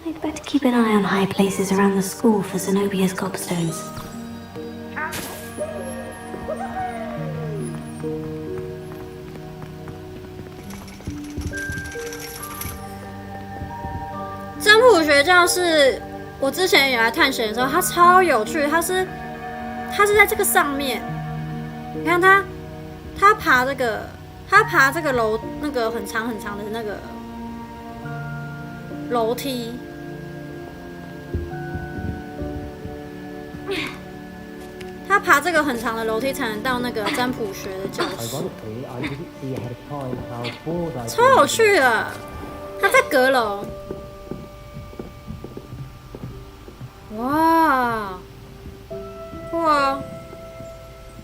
I'd better keep an eye on high places around the school for Zenobia's gobstones. 占卜学教室，我之前有来探险的时候，它超有趣。它是在这个上面，你看它爬这个楼，那个很长很长的那个楼梯。他爬这个很长的楼梯才能到那个占卜学的教室，超有趣的。他在阁楼，哇，哇！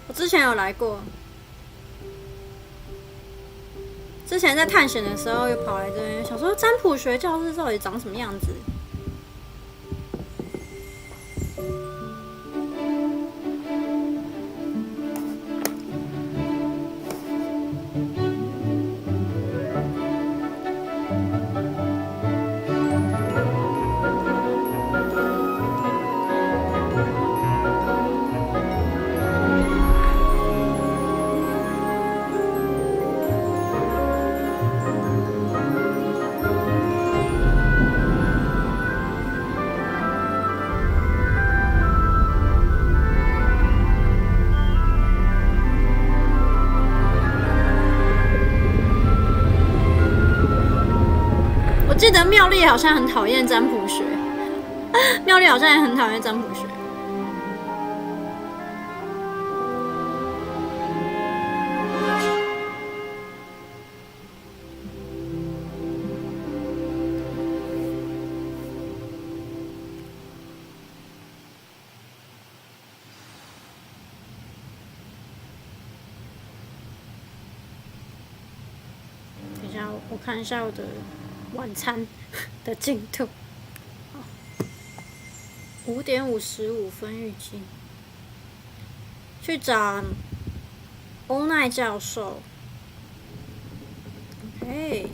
我之前有来过，之前在探险的时候又跑来这边，想说占卜学教室到底长什么样子。我记得妙丽好像很讨厌占卜学，妙丽好像也很讨厌占卜学。等一下，我看一下我的晚餐的进度。5点55分预计去找欧奈教授。OK。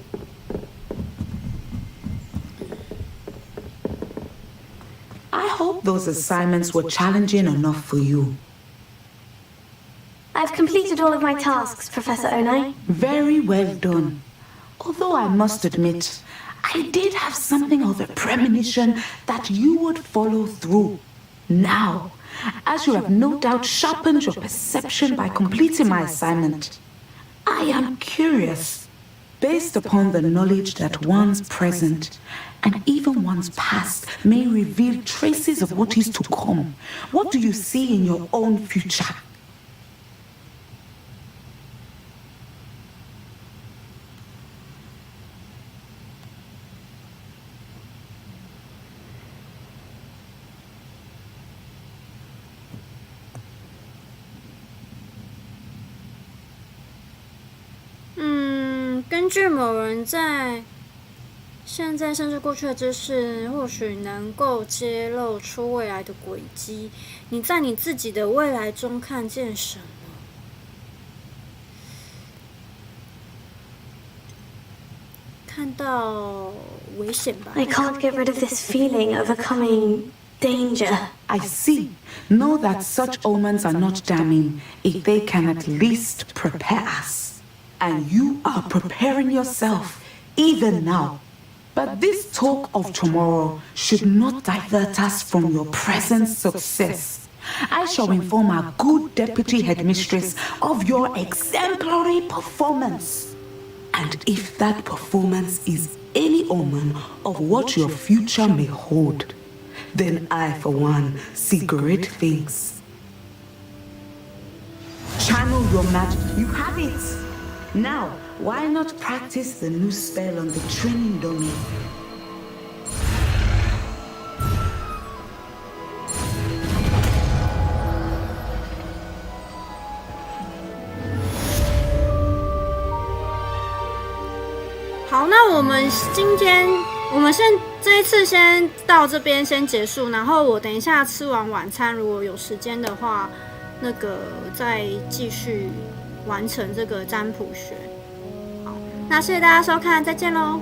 I hope those assignments were challenging enough for you. I've completed all of my tasks, Professor Onai. Very well done. Although I must admit, I did have something of a premonition that you would follow through. Now, as you have no doubt sharpened your perception by completing my assignment, I am curious, based upon the knowledge that one's present and even one's past may reveal traces of what is to come. What do you see in your own future? 根据某人在现在甚至过去的知识，或许能够揭露出未来的轨迹。你在你自己的未来中看见什么？看到危险吧？ I can't get rid of this feeling overcoming danger. I see. Know that such omens are not damning if they can at least prepare us. And you are preparing yourself, even now. But this talk of tomorrow should not divert us from your present success. I shall inform our good deputy headmistress of your exemplary performance. And if that performance is any omen of what your future may hold, then I, for one, see great things. Channel your magic. You have it. Now, why not practice the new spell on the training dummy?好，那我们这一次先到这边先结束，然后我等一下吃完晚餐，如果有时间的话，再继续完成这个占卜学。好，那谢谢大家收看，再见喽。